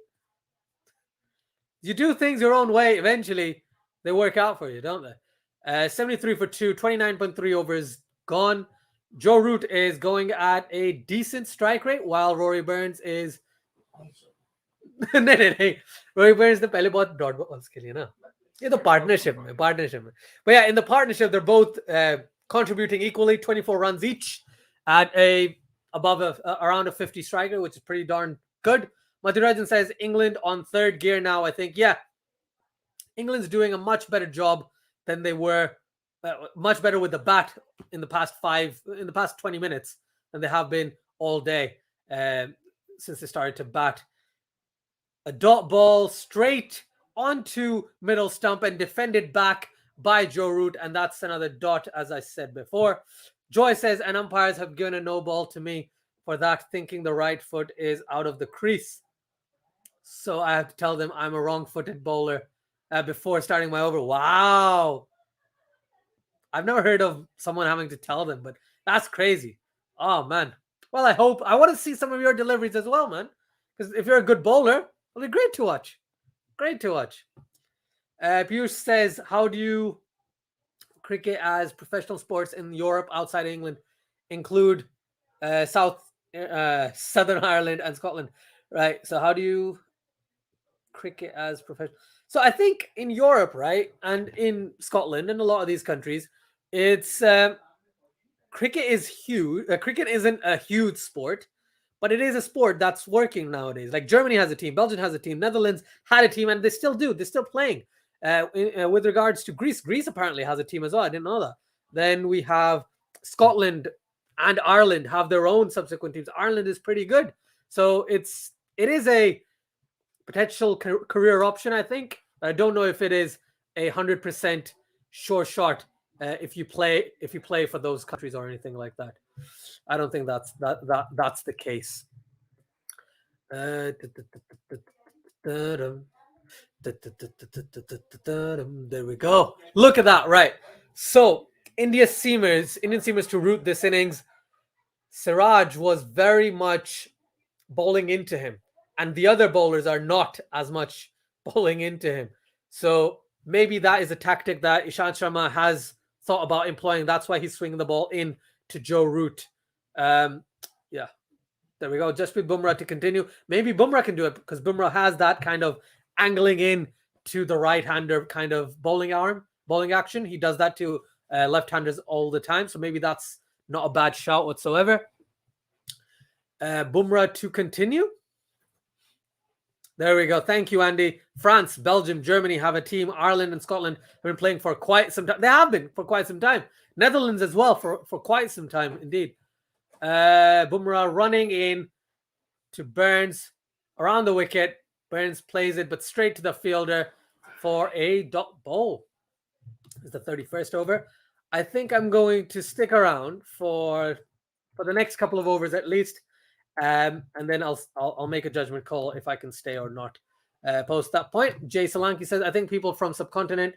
You do things your own way. Eventually, they work out for you, don't they? 73 for 2, 29.3 overs gone. Joe Root is going at a decent strike rate while Rory Burns is... नहीं, Rory Burns the पहले बहुत dot balls के लिए ना. ये तो partnership में. But yeah, in the partnership, they're both contributing equally, 24 runs each at around a 50 striker, which is pretty darn good. Mathurajan says England on 3rd gear now. I think, yeah, England's doing a much better job than they were, much better with the bat in the past 20 minutes than they have been all day since they started to bat. A dot ball straight onto middle stump and defended back by Joe Root, and that's another dot, as I said before. Joy says, and umpires have given a no ball to me for that, thinking the right foot is out of the crease. So I have to tell them I'm a wrong-footed bowler before starting my over. Wow. I've never heard of someone having to tell them, but that's crazy. Oh, man. Well, I want to see some of your deliveries as well, man. Because if you're a good bowler, it'll be great to watch. Great to watch. Piyush says, how do you cricket as professional sports in Europe outside England include Southern Ireland and Scotland? Right. So how do you cricket as professional? So I think in Europe, right, and in Scotland and a lot of these countries, it's cricket is huge. Cricket isn't a huge sport, but it is a sport that's working nowadays. Like Germany has a team, Belgium has a team, Netherlands had a team, and they still do. They're still playing. With regards to Greece apparently has a team as well. I didn't know that. Then we have Scotland and Ireland have their own subsequent teams. Ireland is pretty good. So it is a potential career option, I think. I don't know if it is 100% sure shot if you play for those countries or anything like that. I don't think that's the case. There we go. Look at that, right? So Indian seamers to root this innings. Siraj was very much bowling into him, and the other bowlers are not as much bowling into him. So maybe that is a tactic that Ishant Sharma has thought about employing. That's why he's swinging the ball in to Joe Root. Yeah, there we go. Jasprit Bumrah to continue. Maybe Bumrah can do it because Bumrah has that kind of angling in to the right-hander kind of bowling action. He does that to left-handers all the time. So maybe that's not a bad shout whatsoever. Bumrah to continue. There we go. Thank you, Andy. France, Belgium, Germany have a team. Ireland and Scotland have been playing for quite some time. They have been for quite some time. Netherlands as well for quite some time, indeed. Bumrah running in to Burns around the wicket. Burns plays it, but straight to the fielder for a dot ball. It's the 31st over. I think I'm going to stick around for the next couple of overs at least. And then I'll make a judgment call if I can stay or not. Post that point, Jay Solanki says, I think people from subcontinent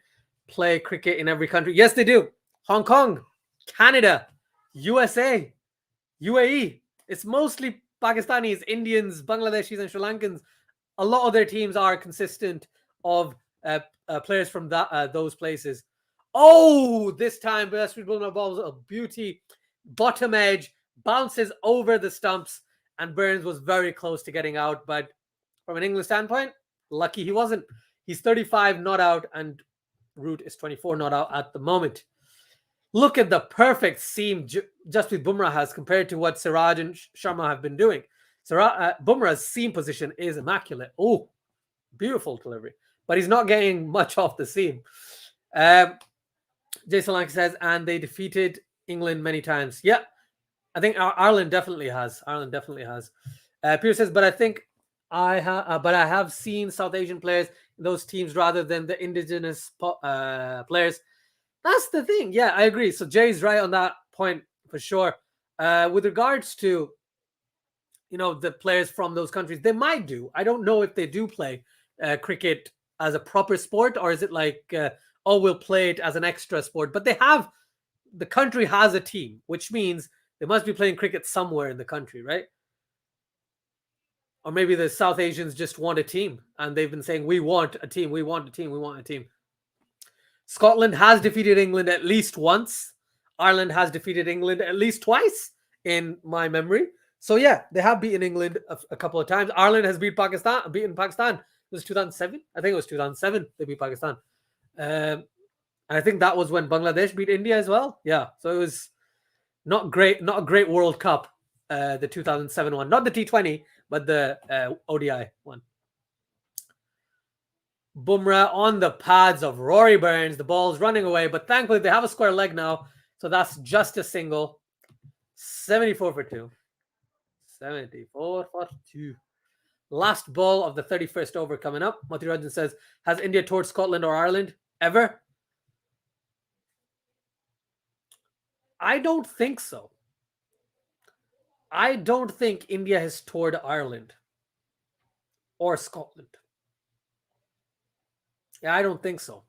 play cricket in every country. Yes, they do. Hong Kong, Canada, USA, UAE. It's mostly Pakistanis, Indians, Bangladeshis, and Sri Lankans. A lot of their teams are consistent of players from those places. Oh, this time Jaspreet Bumrah balls a beauty, bottom edge, bounces over the stumps, and Burns was very close to getting out. But from an England standpoint, lucky he wasn't. He's 35 not out, and Root is 24 not out at the moment. Look at the perfect seam Jaspreet Bumrah has compared to what Siraj and Sharma have been doing. Bumrah's seam position is immaculate. Oh, beautiful delivery. But he's not getting much off the seam. Jay Solanki says, and they defeated England many times. Yeah, I think Ireland definitely has. Pierce says, but I think I have seen South Asian players in those teams rather than the indigenous players. That's the thing. Yeah, I agree. So Jay's right on that point for sure. With regards to, the players from those countries, they might do. I don't know if they do play cricket as a proper sport, or is it like, we'll play it as an extra sport. But the country has a team, which means they must be playing cricket somewhere in the country, right? Or maybe the South Asians just want a team, and they've been saying, we want a team, we want a team, we want a team. Scotland has defeated England at least once. Ireland has defeated England at least twice in my memory. So yeah, they have beaten England a couple of times. Ireland has beaten Pakistan. It was 2007. I think it was 2007 they beat Pakistan. And I think that was when Bangladesh beat India as well. Yeah, so it was not a great World Cup, the 2007 one. Not the T20, but the ODI one. Bumrah on the pads of Rory Burns. The ball's running away, but thankfully they have a square leg now, so that's just a single. 74 for 2. 74 for 2. Last ball of the 31st over coming up. Matirajan says, has India toured Scotland or Ireland ever? I don't think so. I don't think India has toured Ireland or Scotland. Yeah, I don't think so.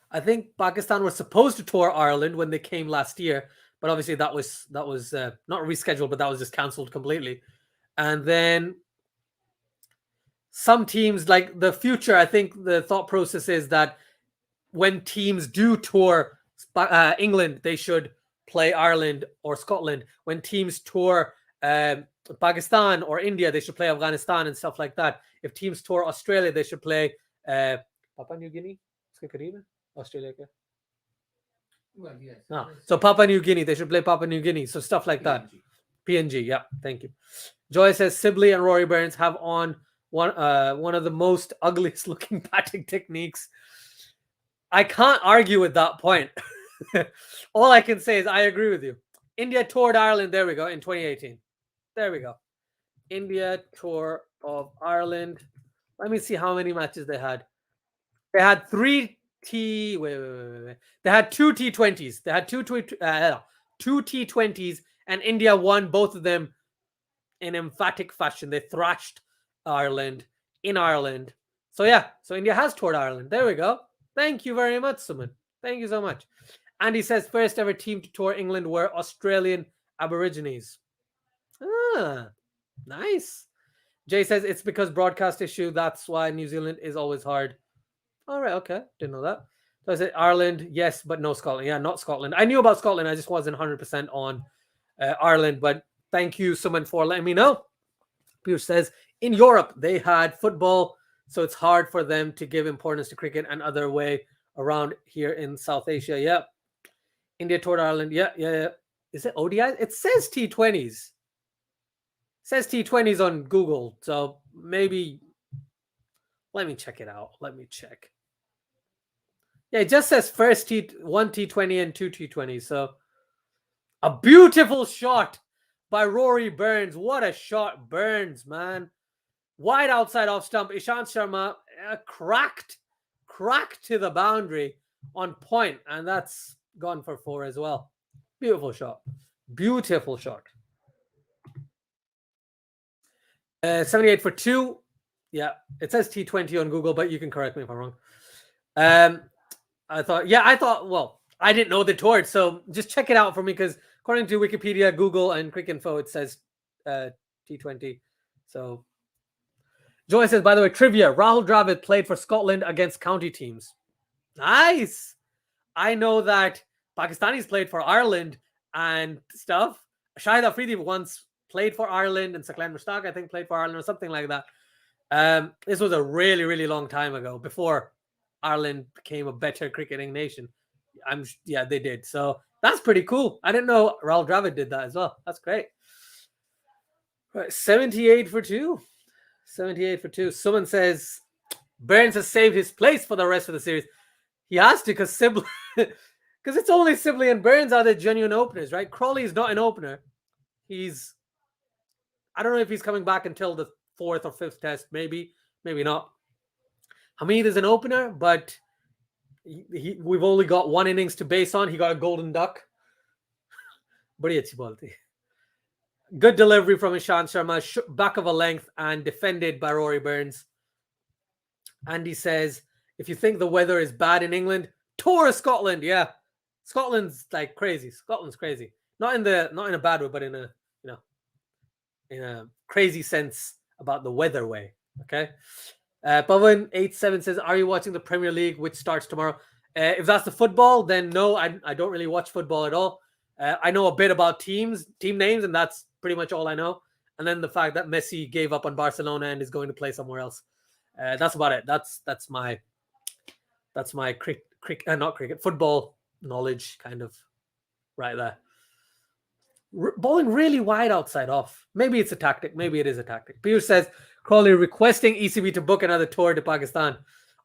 I think Pakistan was supposed to tour Ireland when they came last year, but obviously that was not rescheduled, but that was just cancelled completely. And then some teams, like the future, I think the thought process is that when teams do tour England, they should play Ireland or Scotland. When teams tour Pakistan or India, they should play Afghanistan and stuff like that. If teams tour Australia, they should play Papua New Guinea. Australia. Well, yes. No. So Papua New Guinea, they should play Papua New Guinea. So stuff like that. PNG, yeah. Thank you. Joy says Sibley and Rory Burns have on one of the most ugliest looking batting techniques. I can't argue with that point. All I can say is I agree with you. India toured Ireland. There we go. In 2018. There we go. India tour of Ireland. Let me see how many matches they had. They had They had two T20s. They had two T20s, and India won both of them in emphatic fashion. They thrashed Ireland in Ireland. So yeah, so India has toured Ireland. There we go. Thank you very much, Suman. Thank you so much. And he says first ever team to tour England were Australian Aborigines. Ah, nice. Jay says it's because broadcast issue. That's why New Zealand is always hard. All right, okay. Didn't know that. So I said Ireland, yes, but no Scotland. Yeah, not Scotland. I knew about Scotland. I just wasn't 100% on Ireland. But thank you, someone, for letting me know. Pierce says in Europe, they had football, so it's hard for them to give importance to cricket and other way around here in South Asia. Yeah. India toured Ireland. Yeah. Is it ODI? It says T20s. Says T20s on Google, so maybe let me check it out. Let me check. Yeah, it just says one T20 and two T20s. So a beautiful shot by Rory Burns. What a shot, Burns, man. Wide outside off stump. Ishant Sharma cracked to the boundary on point, and that's gone for 4 as well. Beautiful shot. Beautiful shot. 78 for 2. Yeah, it says T20 on Google, but you can correct me if I'm wrong. I thought, well, I didn't know the tour, so just check it out for me, because according to Wikipedia, Google, and Quick Info, it says T20. So Joy says, by the way, trivia, Rahul Dravid played for Scotland against county teams. Nice. I know that Pakistanis played for Ireland and stuff. Shahid Afridi once played for Ireland, and Saklan Mushtaq, I think, played for Ireland or something like that. This was a really, really long time ago, before Ireland became a better cricketing nation. Yeah, they did. So that's pretty cool. I didn't know Rahul Dravid did that as well. That's great. Right, 78 for 2. 78 for 2. Someone says Burns has saved his place for the rest of the series. He has to, because it's only Sibley and Burns are the genuine openers, right? Crawley is not an opener. I don't know if he's coming back until the 4th or 5th test. Maybe not. Hamid is an opener, but we've only got 1 innings to base on. He got a golden duck. Badi achhi ball thi. Good delivery from Ishant Sharma, back of a length, and defended by Rory Burns. Andy says, if you think the weather is bad in England, tour of Scotland. Yeah, Scotland's like crazy. Scotland's crazy. Not in a bad way, but in a crazy sense about the weather way. Okay. Pavan87 says, are you watching the Premier League, which starts tomorrow? If that's the football, then no, I don't really watch football at all. I know a bit about team names, and that's pretty much all I know. And then the fact that Messi gave up on Barcelona and is going to play somewhere else. That's about it. That's my not cricket, football knowledge kind of right there. Bowling really wide outside off. Maybe it's a tactic. Maybe it is a tactic. Pierce says, Crawley requesting ECB to book another tour to Pakistan,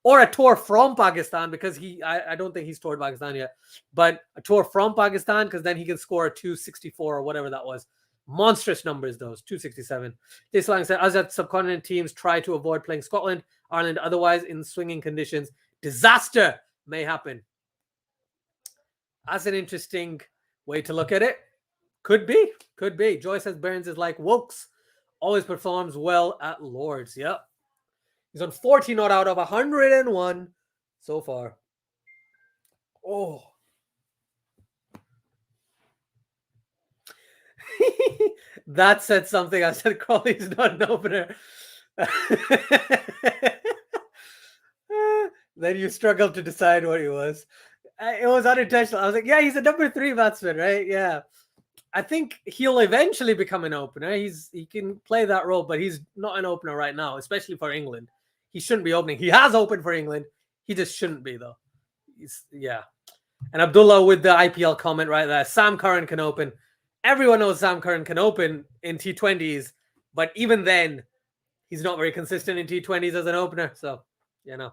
or a tour from Pakistan, because I don't think he's toured Pakistan yet, but a tour from Pakistan, because then he can score a 264 or whatever that was. Monstrous numbers, those 267. This line said, as that subcontinent teams try to avoid playing Scotland, Ireland, otherwise in swinging conditions, disaster may happen. That's an interesting way to look at it. Could be. Joy says Burns is like Wokes, always performs well at Lords. Yep. He's on 40 not out of 101 so far. Oh. That said something. I said Crawley's not an opener. Then you struggled to decide what he was. It was unintentional. I was like, yeah, he's a number 3 batsman, right? Yeah. I think he'll eventually become an opener. He can play that role, but he's not an opener right now, especially for England. He shouldn't be opening. He has opened for England. He just shouldn't be, though. Yeah. And Abdullah with the IPL comment right there. Sam Curran can open. Everyone knows Sam Curran can open in T20s, but even then, he's not very consistent in T20s as an opener. So, you know.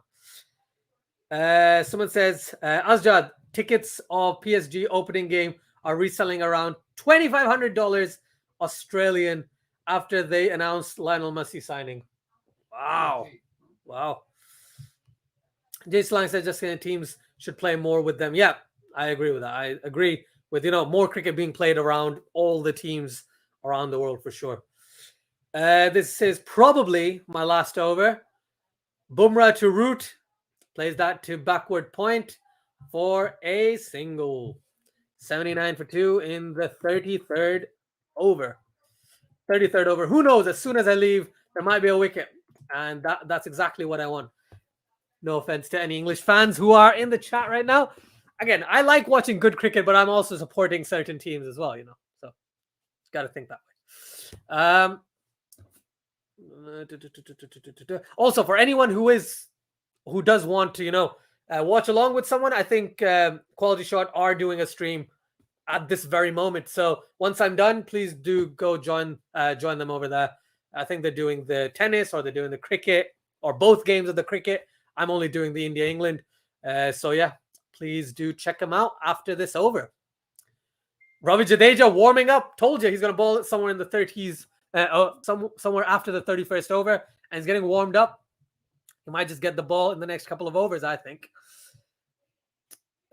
Someone says, Asjad, tickets of PSG opening game are reselling around $2,500 Australian after they announced Lionel Messi signing. Wow. Jason Lang says just teams should play more with them. Yeah, I agree with that. I agree with, more cricket being played around all the teams around the world for sure. This is probably my last over. Bumrah to root. Plays that to backward point for a single. 79 for 2 in the 33rd over. 33rd over. Who knows? As soon as I leave, there might be a wicket. And that's exactly what I want. No offense to any English fans who are in the chat right now. Again, I like watching good cricket, but I'm also supporting certain teams as well, So, got to think that way. Also, for anyone who does want to, watch along with someone, I think Quality Shot are doing a stream at this very moment. So once I'm done, please do go join them over there. I think they're doing the tennis or they're doing the cricket or both games of the cricket. I'm only doing the India-England. So yeah, please do check them out after this over. Ravi Jadeja warming up. Told you he's going to bowl it somewhere in the 30s, somewhere after the 31st over, and he's getting warmed up. He might just get the ball in the next couple of overs, I think.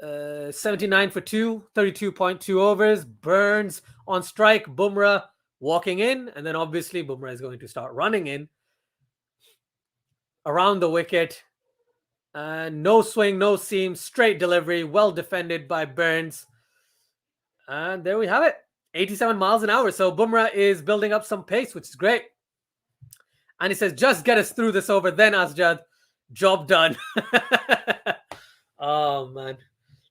79 for 2, 32.2 overs. Burns on strike. Bumrah walking in, and then obviously Bumrah is going to start running in around the wicket. No swing, no seam, straight delivery, well defended by Burns. And there we have it, 87 miles an hour. So Bumrah is building up some pace, which is great. And he says, just get us through this over, then Asjad, job done. Oh, man.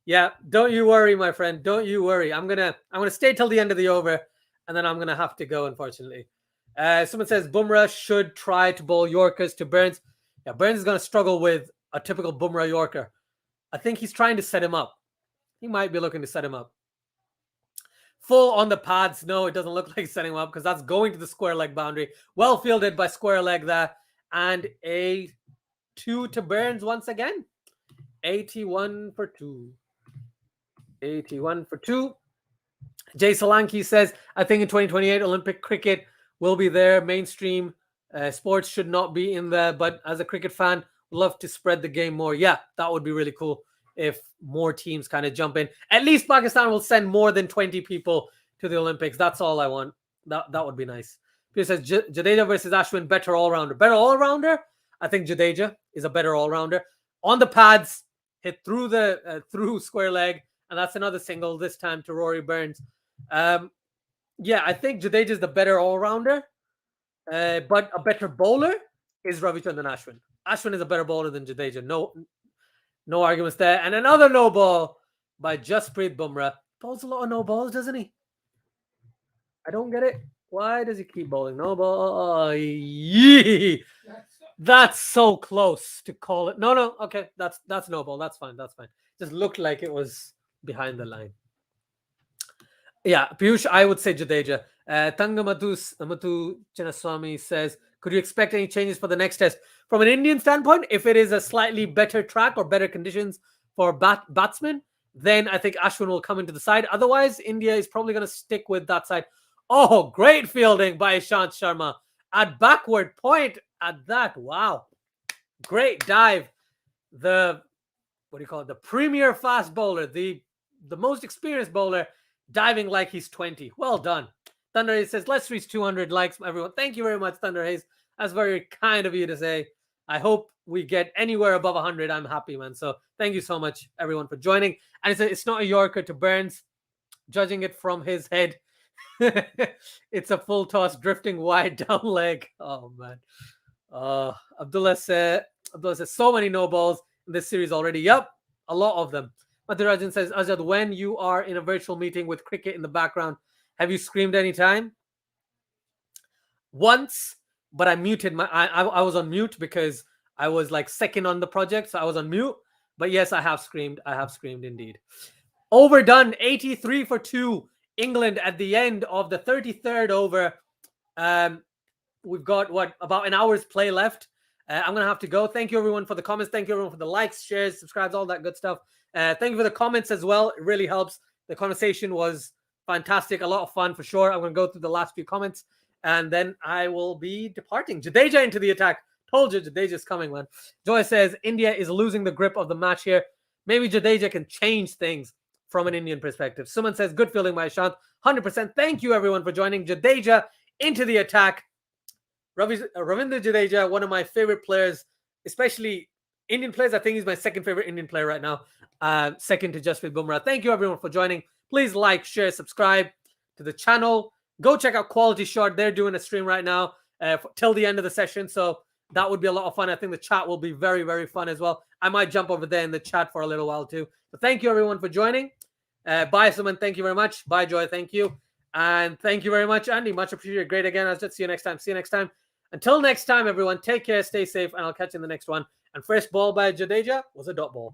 Yeah, don't you worry, my friend. Don't you worry. I'm gonna stay till the end of the over, and then I'm gonna have to go, unfortunately. Someone says Bumrah should try to bowl Yorkers to Burns. Yeah, Burns is gonna struggle with a typical Bumrah Yorker. I think he's trying to set him up. He might be looking to set him up. Full on the pads. No, it doesn't look like setting him up because that's going to the square leg boundary. Well fielded by square leg there. And a 2 to Burns once again. 81 for 2. 81 for 2. Jay Solanki says, I think in 2028, Olympic cricket will be there. Mainstream sports should not be in there. But as a cricket fan, love to spread the game more. Yeah, that would be really cool if more teams kind of jump in. At least Pakistan will send more than 20 people to the Olympics. That's all I want. That would be nice. Peter says, Jadeja versus Ashwin, better all-rounder. Better all-rounder? I think Jadeja is a better all-rounder. On the pads, hit through the through square leg, and that's another single, this time to Rory Burns. Yeah, I think Jadeja is the better all-rounder, but a better bowler is Ravichandran Ashwin. Ashwin is a better bowler than Jadeja. No arguments there. And another no ball by Jasprit Bumrah. Bowls a lot of no balls, doesn't he? I don't get it. Why does he keep bowling no ball? Yee. That's so close to call it. No. Okay, that's no ball. That's fine. Just looked like it was behind the line. Yeah, Piyush, I would say Jadeja. Tangamatu Chinaswamy says, could you expect any changes for the next test? From an Indian standpoint, if it is a slightly better track or better conditions for batsmen, then I think Ashwin will come into the side. Otherwise, India is probably going to stick with that side. Oh, great fielding by Ishant Sharma at backward point at that. Wow. Great dive. The premier fast bowler, the most experienced bowler, diving like he's 20. Well done. Thunder Hayes says, let's reach 200 likes, everyone. Thank you very much, Thunder Hayes. That's very kind of you to say. I hope we get anywhere above 100. I'm happy, man. So thank you so much, everyone, for joining. And he said, it's not a Yorker to Burns, judging it from his head. It's a full toss drifting wide down leg. Oh, man. Abdullah says, so many no balls in this series already. Yep, a lot of them. Mathurajan says, Azad, when you are in a virtual meeting with cricket in the background, have you screamed any time? Once, but I muted I was on mute because I was like second on the project, so I was on mute. But yes, I have screamed. I have screamed indeed. Overdone, 83 for 2. England at the end of the 33rd over. We've got about an hour's play left. I'm gonna have to go. Thank you everyone for the comments. Thank you everyone for the likes, shares, subscribes, all that good stuff. Thank you for the comments as well. It really helps. The conversation was fantastic, a lot of fun for sure. I'm gonna go through the last few comments and then I will be departing. Jadeja into the attack. Told you Jadeja's coming, man. Joy says India is losing the grip of the match here. Maybe Jadeja can change things from an Indian perspective. Someone says good fielding by Ishant. 100%. Thank you everyone for joining. Jadeja into the attack. Ravindra Jadeja, one of my favorite players, especially Indian players. I think he's my second favorite Indian player right now. Second to Jasprit Bumrah. Thank you everyone for joining. Please like, share, subscribe to the channel. Go check out Quality Shot. They're doing a stream right now till the end of the session. So that would be a lot of fun. I think the chat will be very, very fun as well. I might jump over there in the chat for a little while too. So thank you everyone for joining. Bye, Suman. Thank you very much. Bye, Joy. Thank you. And thank you very much, Andy. Much appreciated. Great again. I'll just see you next time. See you next time. Until next time, everyone, take care, stay safe, and I'll catch you in the next one. And first ball by Jadeja was a dot ball.